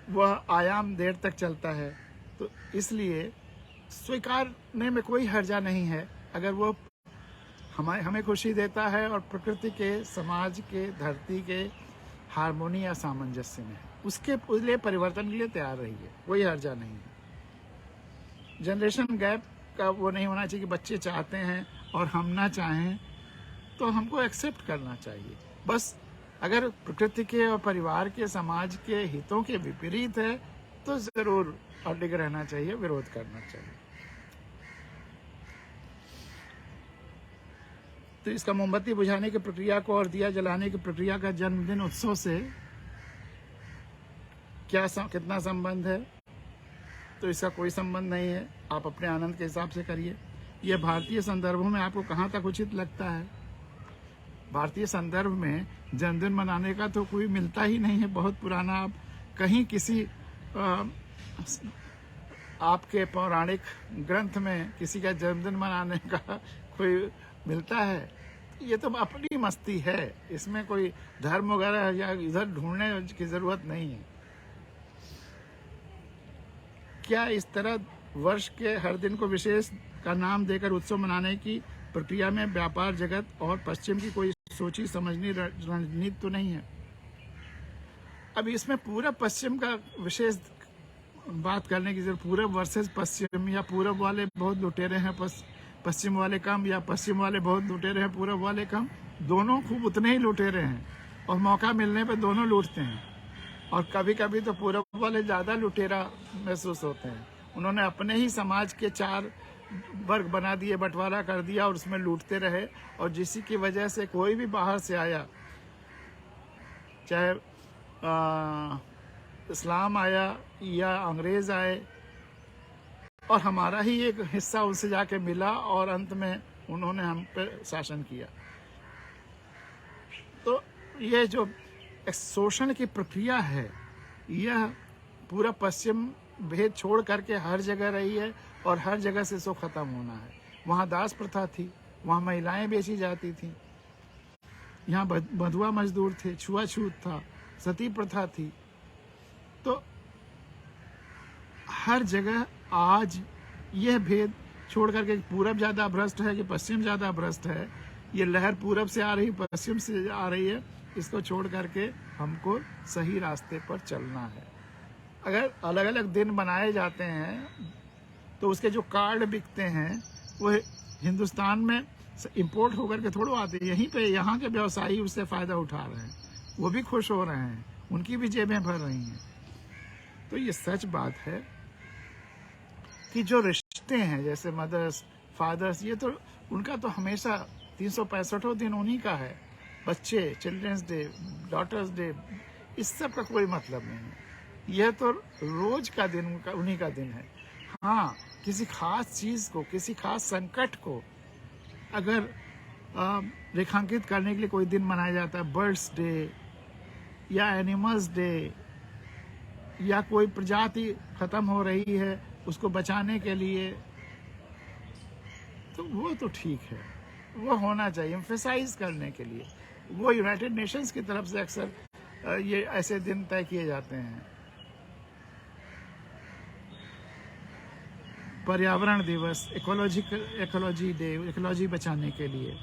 वह आयाम देर तक चलता है। तो इसलिए स्वीकारने में कोई हर्जा नहीं है अगर वो हमें खुशी देता है और प्रकृति के, समाज के, धरती के हारमोनी या सामंजस्य में है। उसके लिए परिवर्तन के लिए तैयार रहिए, कोई हर्जा नहीं है। जनरेशन गैप का वो नहीं होना चाहिए कि बच्चे चाहते हैं और हम ना चाहें, तो हमको एक्सेप्ट करना चाहिए। बस अगर प्रकृति के और परिवार के, समाज के हितों के विपरीत है तो जरूर अडिग रहना चाहिए, विरोध करना चाहिए। तो इसका मोमबत्ती बुझाने की प्रक्रिया को और दिया जलाने की प्रक्रिया का जन्मदिन उत्सव से कितना संबंध है? तो इसका कोई संबंध नहीं है। आप अपने आनंद के हिसाब से करिए। यह भारतीय संदर्भों में आपको कहाँ तक उचित लगता है? भारतीय संदर्भ में जन्मदिन मनाने का तो कोई मिलता ही नहीं है। बहुत पुराना, आप कहीं किसी आपके पौराणिक ग्रंथ में किसी का जन्मदिन मनाने का कोई मिलता है? ये तो अपनी मस्ती है, इसमें कोई धर्म वगैरह या इधर ढूंढने की जरूरत नहीं है। क्या इस तरह वर्ष के हर दिन को विशेष का नाम देकर उत्सव मनाने की प्रक्रिया में व्यापार जगत और पश्चिम की कोई सोची समझनी रणनीति तो नहीं है? अब इसमें पूरब पश्चिम का विशेष बात करने की जरूरत, पूरब वर्सेस पश्चिम, या पूरब वाले बहुत लुटेरे हैं पश्चिम वाले कम, या पश्चिम वाले बहुत लुटेरे हैं पूरब वाले कम। दोनों खूब उतने ही लुटेरे हैं और मौका मिलने पे दोनों लूटते हैं। और कभी कभी तो पूरब वाले ज़्यादा लुटेरा महसूस होते हैं। उन्होंने अपने ही समाज के 4 वर्ग बना दिए, बंटवारा कर दिया और उसमें लूटते रहे। और जिसी की वजह से कोई भी बाहर से आया, चाहे इस्लाम आया या अंग्रेज आए, और हमारा ही एक हिस्सा उनसे जाके मिला और अंत में उन्होंने हम पर शासन किया। तो ये जो शोषण की प्रक्रिया है, यह पूरा पश्चिम भेद छोड़ करके हर जगह रही है और हर जगह से इसको खत्म होना है। वहाँ दास प्रथा थी, वहाँ महिलाएं बेची जाती थी, यहाँ बंधुआ मजदूर थे, छुआछूत था, सती प्रथा थी। तो हर जगह आज यह भेद छोड़ करके पूरब ज़्यादा भ्रष्ट है कि पश्चिम ज़्यादा भ्रष्ट है, ये लहर पूरब से आ रही पश्चिम से आ रही है, इसको छोड़ करके हमको सही रास्ते पर चलना है। अगर अलग अलग दिन बनाए जाते हैं तो उसके जो कार्ड बिकते हैं वो हिंदुस्तान में इंपोर्ट होकर के थोड़ा आते हैं, यहीं पे यहाँ के व्यवसायी उससे फ़ायदा उठा रहे हैं, वो भी खुश हो रहे हैं, उनकी भी जेबें भर रही हैं। तो ये सच बात है कि जो रिश्ते हैं जैसे मदर्स फादर्स, ये तो उनका तो हमेशा 365 दिन उन्हीं का है। बच्चे, चिल्ड्रंस डे, डॉटर्स डे, इस सब का कोई मतलब नहीं है। यह तो रोज का दिन उनका, उन्हीं का दिन है। हाँ, किसी खास चीज़ को, किसी खास संकट को अगर रेखांकित करने के लिए कोई दिन मनाया जाता है, बर्ड्स डे या एनिमल्स डे, या कोई प्रजाति खत्म हो रही है उसको बचाने के लिए, तो वो तो ठीक है, वो होना चाहिए एम्फेसाइज करने के लिए। वो यूनाइटेड नेशंस की तरफ से अक्सर ये ऐसे दिन तय किए जाते हैं। पर्यावरण दिवस, इकोलॉजी डे, इकोलॉजी बचाने के लिए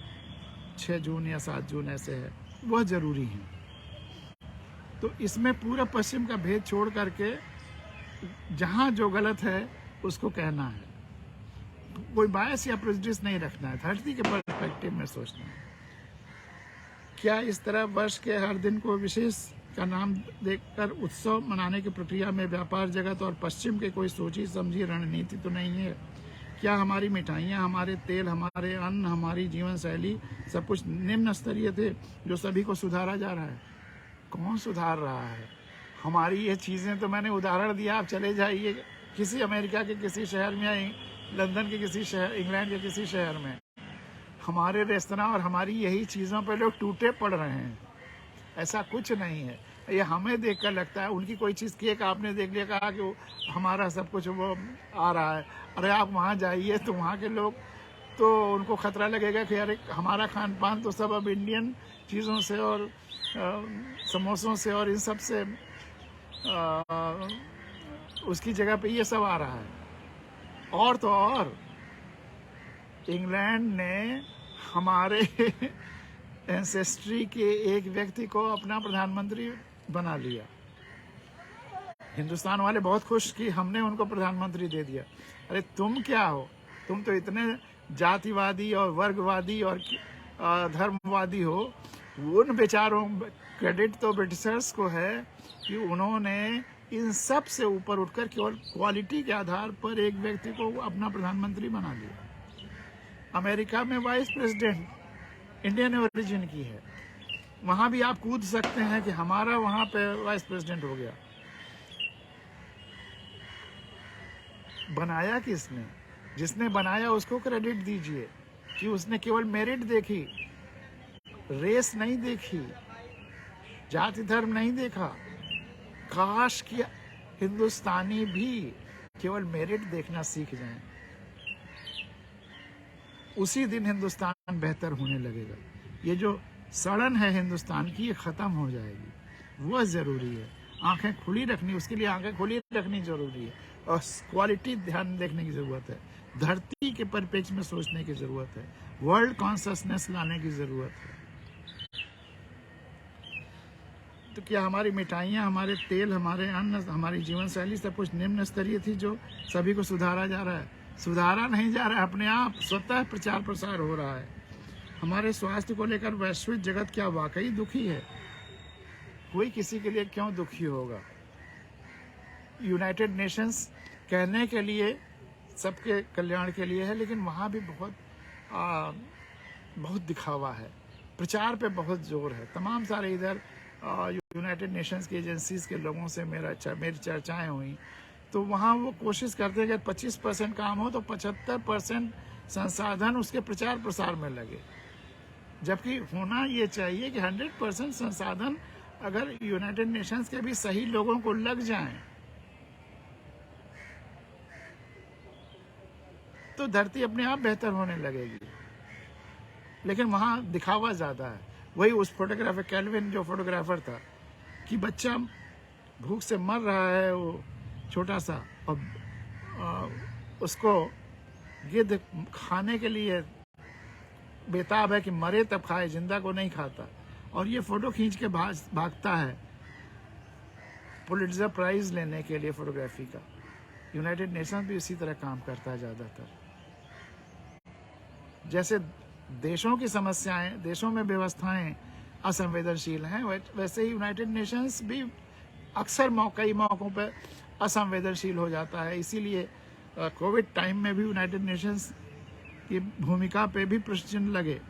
6 जून या 7 जून ऐसे है, वह ज़रूरी है। तो इसमें पूरा पश्चिम का भेद छोड़ करके जहाँ जो गलत है उसको कहना है, कोई बायस या प्रेजुडिस नहीं रखना है, धरती के पर्सपेक्टिव में सोचना है। क्या इस तरह वर्ष के हर दिन को विशेष का नाम देकर उत्सव मनाने की प्रक्रिया में व्यापार जगत और पश्चिम के कोई सोची समझी रणनीति तो नहीं है? क्या हमारी मिठाइयाँ, हमारे तेल, हमारे अन्न, हमारी जीवन शैली सब कुछ निम्न स्तरीय थे जो सभी को सुधारा जा रहा है? कौन सुधार रहा है? हमारी ये चीज़ें तो मैंने उदाहरण दिया, आप चले जाइए किसी अमेरिका के किसी शहर में या लंदन के किसी शहर, इंग्लैंड के किसी शहर में, हमारे रेस्तरां और हमारी यही चीज़ों पे लोग टूटे पड़ रहे हैं। ऐसा कुछ नहीं है, ये हमें देखकर लगता है। उनकी कोई चीज़, केक आपने देख लिया, कहा कि वो हमारा सब कुछ वो आ रहा है। अरे आप वहाँ जाइए तो वहाँ के लोग तो उनको खतरा लगेगा कि अरे हमारा खान पान तो सब अब इंडियन चीज़ों से और समोसों से और इन सब से उसकी जगह पे ये सब आ रहा है। और तो और इंग्लैंड ने हमारे एंसेस्ट्री के एक व्यक्ति को अपना प्रधानमंत्री बना लिया। हिंदुस्तान वाले बहुत खुश कि हमने उनको प्रधानमंत्री दे दिया। अरे तुम क्या हो? तुम तो इतने जातिवादी और वर्गवादी और धर्मवादी हो। उन बेचारों, क्रेडिट तो ब्रिटिशर्स को है कि उन्होंने इन सब से ऊपर उठकर केवल क्वालिटी के आधार पर एक व्यक्ति को अपना प्रधानमंत्री बना लिया। अमेरिका में वाइस प्रेसिडेंट इंडियन ओरिजिन की है, वहाँ भी आप कूद सकते हैं कि हमारा वहाँ पे वाइस प्रेसिडेंट हो गया। बनाया किसने? जिसने बनाया उसको क्रेडिट दीजिए कि उसने केवल मेरिट देखी, रेस नहीं देखी, जाति धर्म नहीं देखा। काश कि हिंदुस्तानी भी केवल मेरिट देखना सीख जाएं, उसी दिन हिंदुस्तान बेहतर होने लगेगा। ये जो सड़न है हिंदुस्तान की, ये ख़त्म हो जाएगी। वो ज़रूरी है, आंखें खुली रखनी, उसके लिए आंखें खुली रखनी ज़रूरी है और क्वालिटी ध्यान देखने की ज़रूरत है। धरती के परिप्रेक्ष्य में सोचने की ज़रूरत है, वर्ल्ड कॉन्शसनेस लाने की ज़रूरत है। तो क्या हमारी मिठाइयाँ, हमारे तेल, हमारे अन्न, हमारी जीवन शैली सब कुछ निम्न स्तरीय थी जो सभी को सुधारा जा रहा है? सुधारा नहीं जा रहा है, अपने आप स्वतः प्रचार प्रसार हो रहा है। हमारे स्वास्थ्य को लेकर वैश्विक जगत क्या वाकई दुखी है? कोई किसी के लिए क्यों दुखी होगा? यूनाइटेड नेशंस कहने के लिए सबके कल्याण के लिए है, लेकिन वहाँ भी बहुत दिखावा है, प्रचार पे बहुत जोर है। तमाम सारे इधर यूनाइटेड नेशंस की एजेंसीज के लोगों से मेरी चर्चाएं हुई, तो वहाँ वो कोशिश करते हैं कि 25% काम हो तो 75% संसाधन उसके प्रचार प्रसार में लगे, जबकि होना ये चाहिए कि 100% संसाधन अगर यूनाइटेड नेशंस के भी सही लोगों को लग जाएं तो धरती अपने आप बेहतर होने लगेगी। लेकिन वहाँ दिखावा ज़्यादा है। वही उस फोटोग्राफर कैल्विन जो फोटोग्राफर था कि बच्चा भूख से मर रहा है, वो छोटा सा, और उसको गिद्ध खाने के लिए बेताब है कि मरे तब खाए, जिंदा को नहीं खाता। और ये फोटो खींच के भागता है पुलिट्जर प्राइज लेने के लिए फोटोग्राफी का। यूनाइटेड नेशंस भी इसी तरह काम करता है ज़्यादातर। जैसे देशों की समस्याएं, देशों में व्यवस्थाएं असंवेदनशील हैं, वैसे ही यूनाइटेड नेशंस भी अक्सर कई मौक़ों पर असंवेदनशील हो जाता है। इसीलिए कोविड टाइम में भी यूनाइटेड नेशंस की भूमिका पे भी प्रश्न चिन्ह लगे।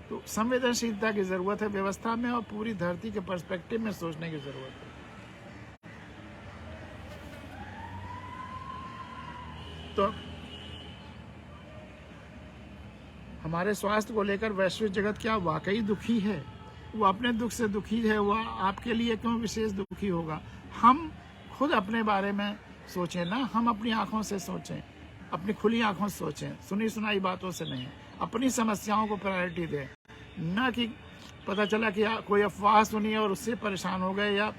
तो संवेदनशीलता की ज़रूरत है व्यवस्था में, और पूरी धरती के पर्सपेक्टिव में सोचने की ज़रूरत है। तो हमारे स्वास्थ्य को लेकर वैश्विक जगत क्या वाकई दुखी है? वो अपने दुख से दुखी है, वो आपके लिए क्यों विशेष दुखी होगा? हम खुद अपने बारे में सोचें ना, हम अपनी आंखों से सोचें, अपनी खुली आंखों से सोचें, सुनी सुनाई बातों से नहीं। अपनी समस्याओं को प्रायोरिटी दें, ना कि पता चला कि कोई अफवाह सुनी और उससे परेशान हो गए, या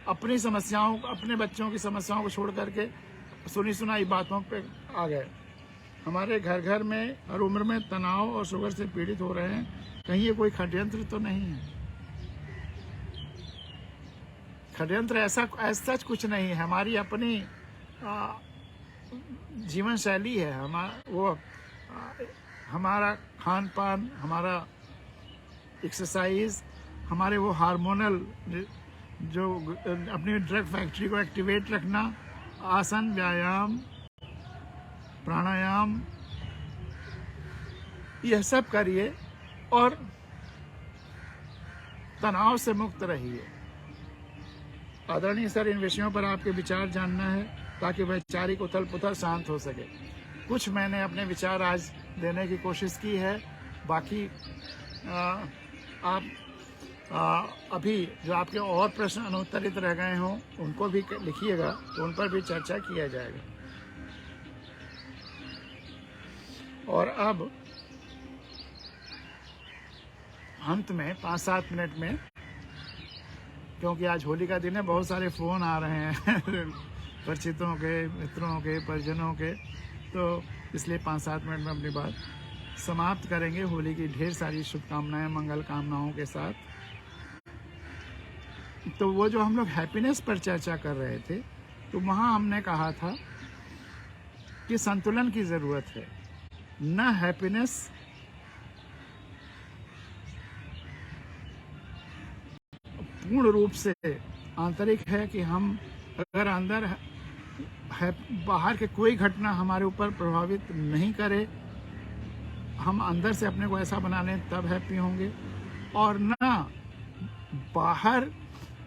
अपनी समस्याओं, अपने बच्चों की समस्याओं को छोड़ करके सुनी सुनाई बातों पे आ गए। हमारे घर घर में हर उम्र में तनाव और शुगर से पीड़ित हो रहे हैं। कहीं ये कोई षड्यंत्र तो नहीं है? षड्यंत्र ऐसा सच कुछ नहीं है। हमारी अपनी जीवन शैली है, हमारा खान पान, हमारा एक्सरसाइज, हमारे वो हार्मोनल जो अपनी ड्रग फैक्ट्री को एक्टिवेट रखना, आसन, व्यायाम, प्राणायाम, यह सब करिए और तनाव से मुक्त रहिए। आदरणीय सर, इन विषयों पर आपके विचार जानना है ताकि वैचारिक उथल पुथल शांत हो सके। कुछ मैंने अपने विचार आज देने की कोशिश की है, बाकी आप अभी जो आपके और प्रश्न अनुत्तरित रह गए हों उनको भी लिखिएगा, तो उन पर भी चर्चा किया जाएगा। और अब अंत में 5-7 मिनट में, क्योंकि आज होली का दिन है, बहुत सारे फ़ोन आ रहे हैं परिचितों के, मित्रों के, परिजनों के, तो इसलिए 5-7 मिनट में अपनी बात समाप्त करेंगे। होली की ढेर सारी शुभकामनाएं, मंगल कामनाओं के साथ। तो वो जो हम लोग हैप्पीनेस पर चर्चा कर रहे थे, तो वहाँ हमने कहा था कि संतुलन की ज़रूरत है। न हैप्पीनेस पूर्ण रूप से आंतरिक है कि हम अगर अंदर है, बाहर के कोई घटना हमारे ऊपर प्रभावित नहीं करे, हम अंदर से अपने को ऐसा बना लें, तब हैप्पी होंगे। और ना बाहर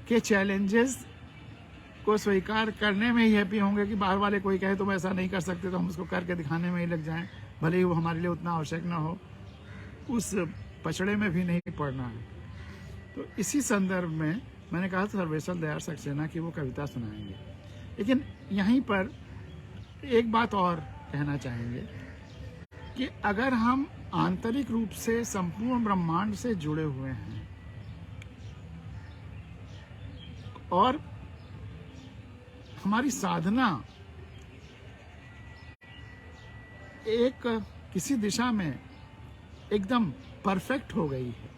के चैलेंजेस को स्वीकार करने में ही हैप्पी होंगे कि बाहर वाले कोई कहे तुम ऐसा नहीं कर सकते, तो हम उसको करके दिखाने में ही लग जाएं, भले ही वो हमारे लिए उतना आवश्यक ना हो। उस पचड़े में भी नहीं पड़ना है। तो इसी संदर्भ में मैंने कहा था सर्वेश्वर दयाल सक्सेना की वो कविता सुनाएंगे। लेकिन यहीं पर एक बात और कहना चाहेंगे कि अगर हम आंतरिक रूप से संपूर्ण ब्रह्मांड से जुड़े हुए हैं और हमारी साधना एक किसी दिशा में एकदम परफेक्ट हो गई है,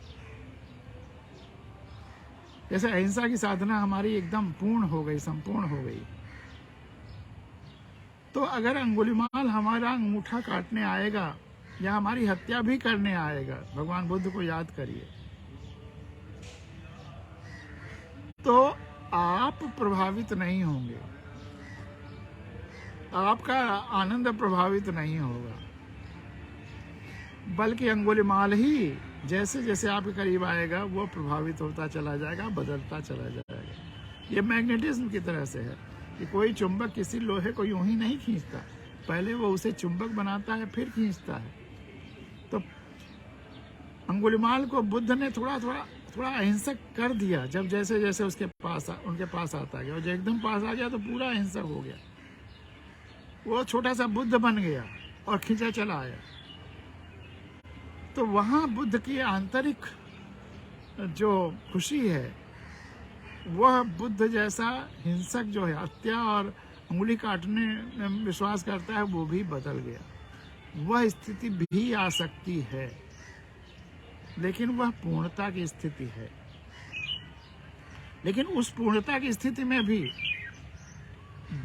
जैसे अहिंसा की साधना हमारी एकदम पूर्ण हो गई, संपूर्ण हो गई, तो अगर अंगुलीमाल हमारा अंगूठा काटने आएगा या हमारी हत्या भी करने आएगा, भगवान बुद्ध को याद करिए, तो आप प्रभावित नहीं होंगे, आपका आनंद प्रभावित नहीं होगा, बल्कि अंगुलीमाल ही जैसे जैसे आपके करीब आएगा वो प्रभावित होता चला जाएगा, बदलता चला जाएगा। ये मैग्नेटिज्म की तरह से है कि कोई चुंबक किसी लोहे को यूं ही नहीं खींचता, पहले वो उसे चुंबक बनाता है फिर खींचता है। तो अंगुलीमाल को बुद्ध ने थोड़ा अहिंसक कर दिया, जब जैसे जैसे उनके पास आता गया, और जब एकदम पास आ गया तो पूरा अहिंसक हो गया। वो छोटा सा बुद्ध बन गया और खींचा चला आया। तो वहाँ बुद्ध की आंतरिक जो खुशी है, वह बुद्ध जैसा हिंसक जो है, हत्या और उंगली काटने में विश्वास करता है वो भी बदल गया। वह स्थिति भी आ सकती है, लेकिन वह पूर्णता की स्थिति है। लेकिन उस पूर्णता की स्थिति में भी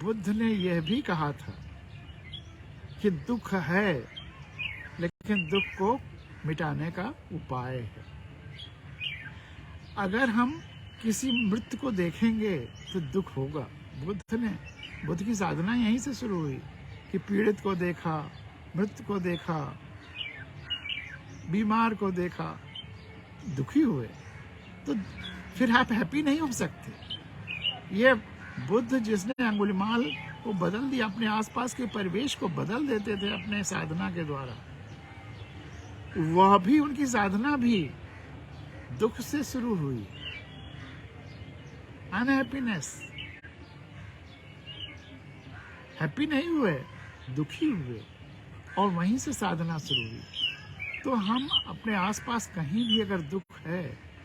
बुद्ध ने यह भी कहा था कि दुख है, लेकिन दुख को मिटाने का उपाय है। अगर हम किसी मृत को देखेंगे तो दुख होगा। बुद्ध की साधना यहीं से शुरू हुई कि पीड़ित को देखा, मृत को देखा, बीमार को देखा, दुखी हुए, तो फिर आप हैप्पी नहीं हो सकते। ये बुद्ध जिसने अंगुलिमाल को बदल दिया, अपने आसपास के परिवेश को बदल देते थे अपने साधना के द्वारा, वह भी, उनकी साधना भी दुख से शुरू हुई, अनहैप्पीनेस। हैप्पी नहीं हुए, दुखी हुए, और वहीं से साधना शुरू हुई। तो हम अपने आसपास कहीं भी अगर दुख है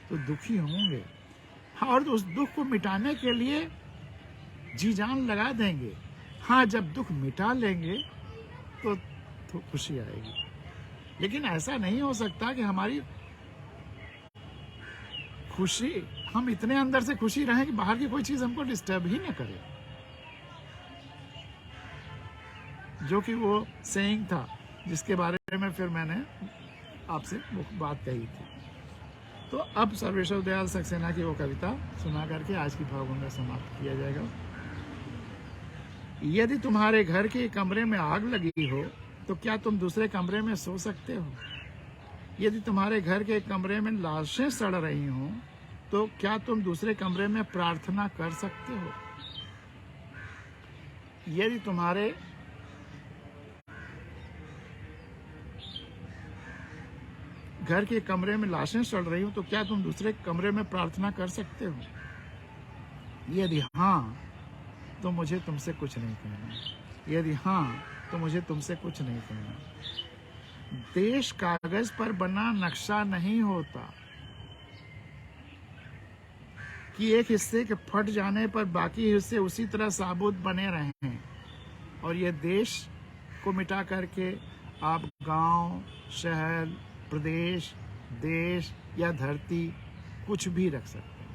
तो दुखी होंगे, और उस दुख को मिटाने के लिए जी जान लगा देंगे। हाँ, जब दुख मिटा लेंगे तो खुशी आएगी। लेकिन ऐसा नहीं हो सकता कि हमारी खुशी, हम इतने अंदर से खुशी रहें कि बाहर की कोई चीज हमको डिस्टर्ब ही ना करे। जो कि वो सेइंग था, जिसके बारे में फिर मैंने आपसे वो बात कही थी। तो अब सर्वेश्वर दयाल सक्सेना की वो कविता सुना करके आज की भावगंगा समाप्त किया जाएगा। यदि तुम्हारे घर के कमरे में आग लगी हो तो क्या तुम दूसरे कमरे में सो सकते हो? यदि तुम्हारे घर के कमरे में लाशें सड़ रही हों तो क्या तुम दूसरे कमरे में प्रार्थना कर सकते हो? यदि तुम्हारे घर के कमरे में लाशें सड़ रही हो तो क्या तुम दूसरे कमरे में प्रार्थना कर सकते हो? यदि हाँ, तो मुझे तुमसे कुछ नहीं कहना। यदि हाँ, तो मुझे तुमसे कुछ नहीं कहना। देश कागज पर बना नक्शा नहीं होता कि एक हिस्से के फट जाने पर बाकी हिस्से उसी तरह साबुत बने रहें, और ये देश को मिटा करके आप गांव, शहर, प्रदेश, देश या धरती कुछ भी रख सकते हैं।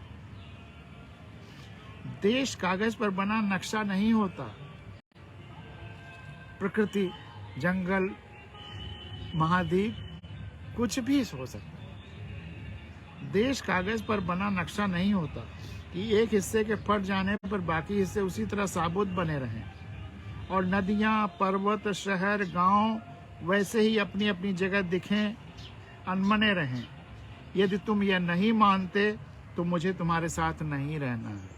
देश कागज पर बना नक्शा नहीं होता। प्रकृति, जंगल, महाद्वीप कुछ भी हो सकता है। देश कागज पर बना नक्शा नहीं होता कि एक हिस्से के फट जाने पर बाकी हिस्से उसी तरह साबुत बने रहें, और नदियां, पर्वत, शहर, गांव वैसे ही अपनी अपनी जगह दिखें, अनमने रहें। यदि तुम यह नहीं मानते तो मुझे तुम्हारे साथ नहीं रहना है।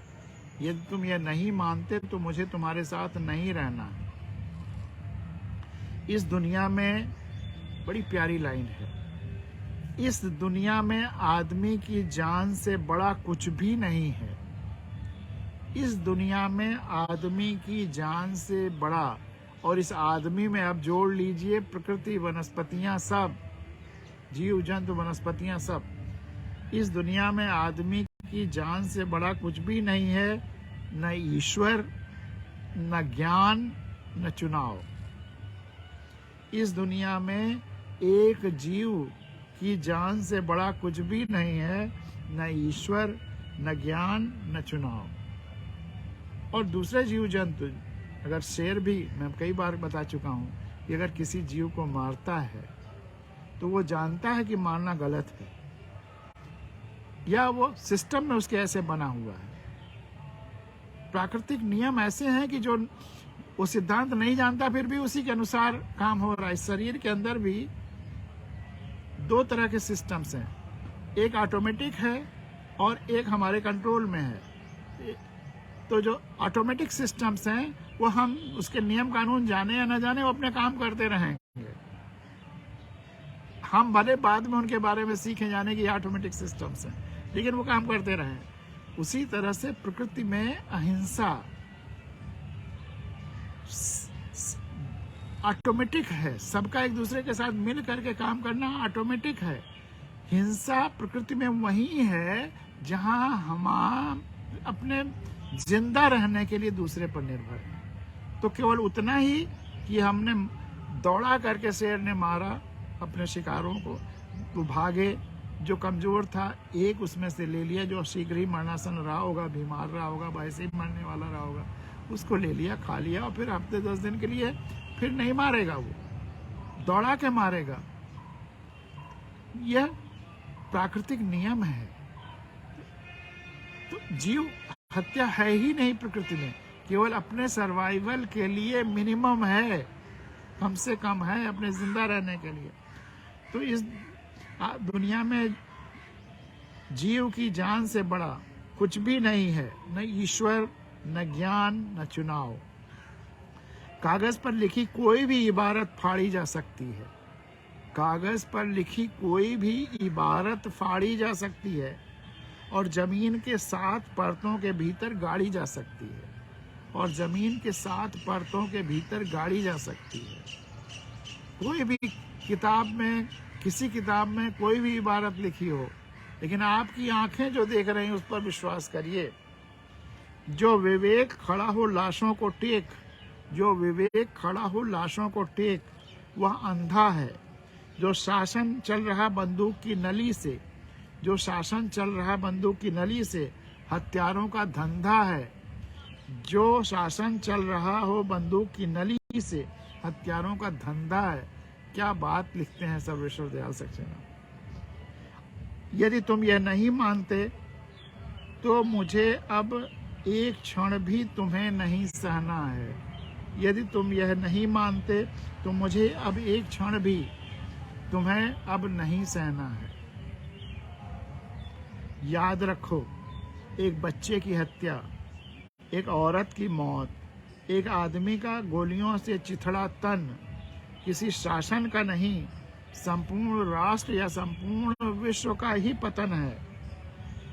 यदि तुम यह नहीं मानते तो मुझे तुम्हारे साथ नहीं रहना है। इस दुनिया में बड़ी प्यारी लाइन है, इस दुनिया में आदमी की जान से बड़ा कुछ भी नहीं है। इस दुनिया में आदमी की जान से बड़ा, और इस आदमी में अब जोड़ लीजिए प्रकृति, वनस्पतियां, सब जीव जंतु, वनस्पतियां सब। इस दुनिया में आदमी की जान से बड़ा कुछ भी नहीं है, न ईश्वर, न ज्ञान, न चुनाव। इस दुनिया में एक जीव की जान से बड़ा कुछ भी नहीं है, न ईश्वर, न ज्ञान, न चुनाव। और दूसरे जीव जंतु, अगर शेर भी, मैं कई बार बता चुका हूं कि अगर किसी जीव को मारता है तो वो जानता है कि मारना गलत है, या वो सिस्टम में उसके ऐसे बना हुआ है। प्राकृतिक नियम ऐसे हैं कि जो वो सिद्धांत नहीं जानता फिर भी उसी के अनुसार काम हो रहा है। शरीर के अंदर भी दो तरह के सिस्टम्स हैं, एक ऑटोमेटिक है और एक हमारे कंट्रोल में है। तो जो ऑटोमेटिक सिस्टम्स हैं वो हम उसके नियम कानून जाने या न जाने वो अपने काम करते रहेंगे। हम भले बाद में उनके बारे में सीखे जाने की ऑटोमेटिक सिस्टम्स हैं, लेकिन वो काम करते रहे। उसी तरह से प्रकृति में अहिंसा ऑटोमेटिक है, सबका एक दूसरे के साथ मिल करके काम करना ऑटोमेटिक है। हिंसा प्रकृति में वही है जहां हम अपने जिंदा रहने के लिए दूसरे पर निर्भर हैं। तो केवल उतना ही कि हमने दौड़ा करके शेर ने मारा अपने शिकारों को, तो भागे, जो कमज़ोर था एक उसमें से ले लिया, जो शीघ्र ही मरणासन रहा होगा, बीमार रहा होगा, वैसे ही मरने वाला रहा होगा, उसको ले लिया, खा लिया, और फिर हफ्ते 10 दिन के लिए फिर नहीं मारेगा, वो दौड़ा के मारेगा। यह प्राकृतिक नियम है। तो जीव हत्या है ही नहीं प्रकृति में, केवल अपने सर्वाइवल के लिए मिनिमम है, कम से कम है अपने जिंदा रहने के लिए। तो इस दुनिया में जीव की जान से बड़ा कुछ भी नहीं है, न ईश्वर, न ज्ञान, न चुनाव। कागज पर लिखी कोई भी इबारत फाड़ी जा सकती है, कागज पर लिखी कोई भी इबारत फाड़ी जा सकती है, और जमीन के 7 परतों के भीतर गाड़ी जा सकती है, और जमीन के 7 परतों के भीतर गाड़ी जा सकती है। कोई भी किताब में, किसी किताब में कोई भी इबारत लिखी हो, लेकिन आपकी आंखें जो देख रही हैं उस पर विश्वास करिए। जो विवेक खड़ा हो लाशों को टेक, जो विवेक खड़ा हो लाशों को टेक, वह अंधा है। जो शासन चल रहा बंदूक की नली से, जो शासन चल रहा बंदूक की नली से, हत्यारों का धंधा है। जो शासन चल रहा हो बंदूक की नली से, हत्यारों का धंधा है। क्या बात लिखते हैं सर्वेश्वर दयाल सक्सेना। यदि तुम यह नहीं मानते तो मुझे अब एक क्षण भी तुम्हें नहीं सहना है। यदि तुम यह नहीं मानते तो मुझे अब एक क्षण भी तुम्हें अब नहीं सहना है। याद रखो, एक बच्चे की हत्या, एक औरत की मौत, एक आदमी का गोलियों से चिथड़ा तन किसी शासन का नहीं, संपूर्ण राष्ट्र या संपूर्ण विश्व का ही पतन है।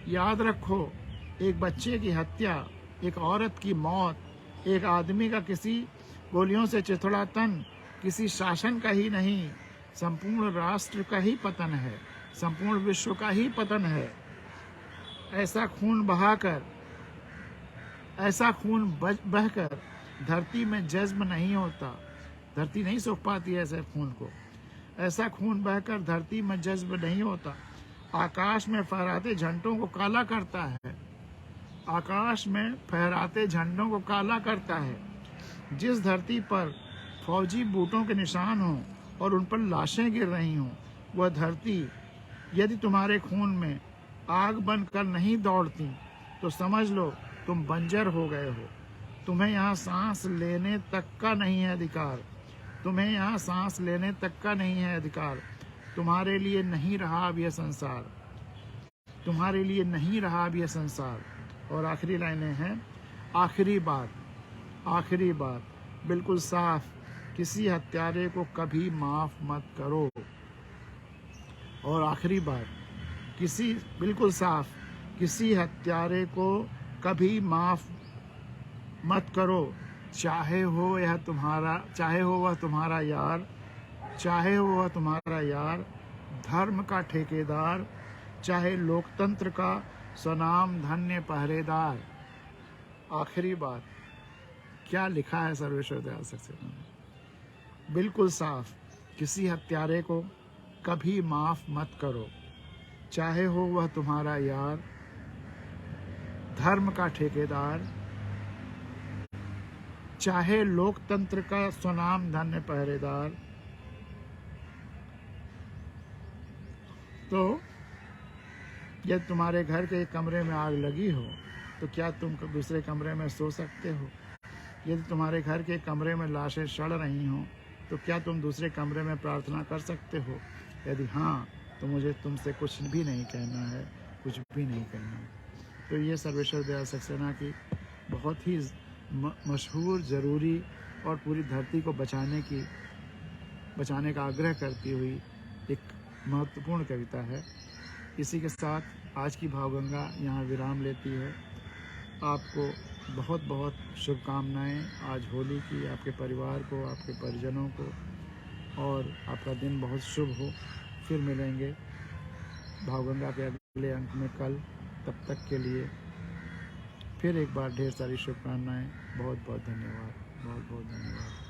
याद रखो, एक बच्चे की हत्या, एक औरत की मौत, एक आदमी का किसी गोलियों से चिथड़ा तन किसी शासन का ही नहीं, संपूर्ण राष्ट्र का ही पतन है, संपूर्ण विश्व का ही पतन है। ऐसा खून बहाकर, ऐसा खून बहकर धरती में जज्ब नहीं होता, धरती नहीं सोख पाती है ऐसे खून को। ऐसा खून बहकर धरती में जज्ब नहीं होता। आकाश में फहराते झंडों को काला करता है, आकाश में फहराते झंडों को काला करता है। जिस धरती पर फौजी बूटों के निशान हों और उन पर लाशें गिर रही हों, वह धरती यदि तुम्हारे खून में आग बनकर नहीं दौड़ती तो समझ लो तुम बंजर हो गए हो। तुम्हें यहाँ सांस लेने तक का नहीं है अधिकार, तुम्हें यहाँ सांस लेने तक का नहीं है अधिकार। तुम्हारे लिए नहीं रहा अब यह संसार, तुम्हारे लिए नहीं रहा अब यह संसार। और आखिरी लाइनें हैं, आखिरी बात, आखिरी बात बिल्कुल साफ, किसी हत्यारे को कभी माफ मत करो। और आखिरी बात, किसी बिल्कुल साफ, किसी हत्यारे को कभी माफ मत करो, चाहे हो वह तुम्हारा यार, चाहे हो वह तुम्हारा यार, धर्म का ठेकेदार, चाहे लोकतंत्र का स्वनाम धन्य पहरेदार। आखिरी बात, क्या लिखा है सर्वेश्वर दयाल सक्सेना ने? बिल्कुल साफ, किसी हत्यारे को कभी माफ मत करो, चाहे हो वह तुम्हारा यार, धर्म का ठेकेदार, चाहे लोकतंत्र का स्वनाम धन्य पहरेदार। तो यदि तुम्हारे घर के कमरे में आग लगी हो तो क्या तुम दूसरे कमरे में सो सकते हो? यदि तुम्हारे घर के कमरे में लाशें सड़ रही हों तो क्या तुम दूसरे कमरे में प्रार्थना कर सकते हो? यदि हाँ, तो मुझे तुमसे कुछ भी नहीं कहना है, कुछ भी नहीं कहना है। तो ये सर्वेश्वर दयाल सक्सेना की बहुत ही मशहूर, ज़रूरी और पूरी धरती को बचाने का आग्रह करती हुई एक महत्वपूर्ण कविता है। इसी के साथ आज की भावगंगा यहाँ विराम लेती है। आपको बहुत बहुत शुभकामनाएं आज होली की, आपके परिवार को, आपके परिजनों को, और आपका दिन बहुत शुभ हो। फिर मिलेंगे भावगंगा के अगले अंक में कल। तब तक के लिए फिर एक बार ढेर सारी शुभकामनाएं। बहुत बहुत धन्यवाद। बहुत बहुत धन्यवाद।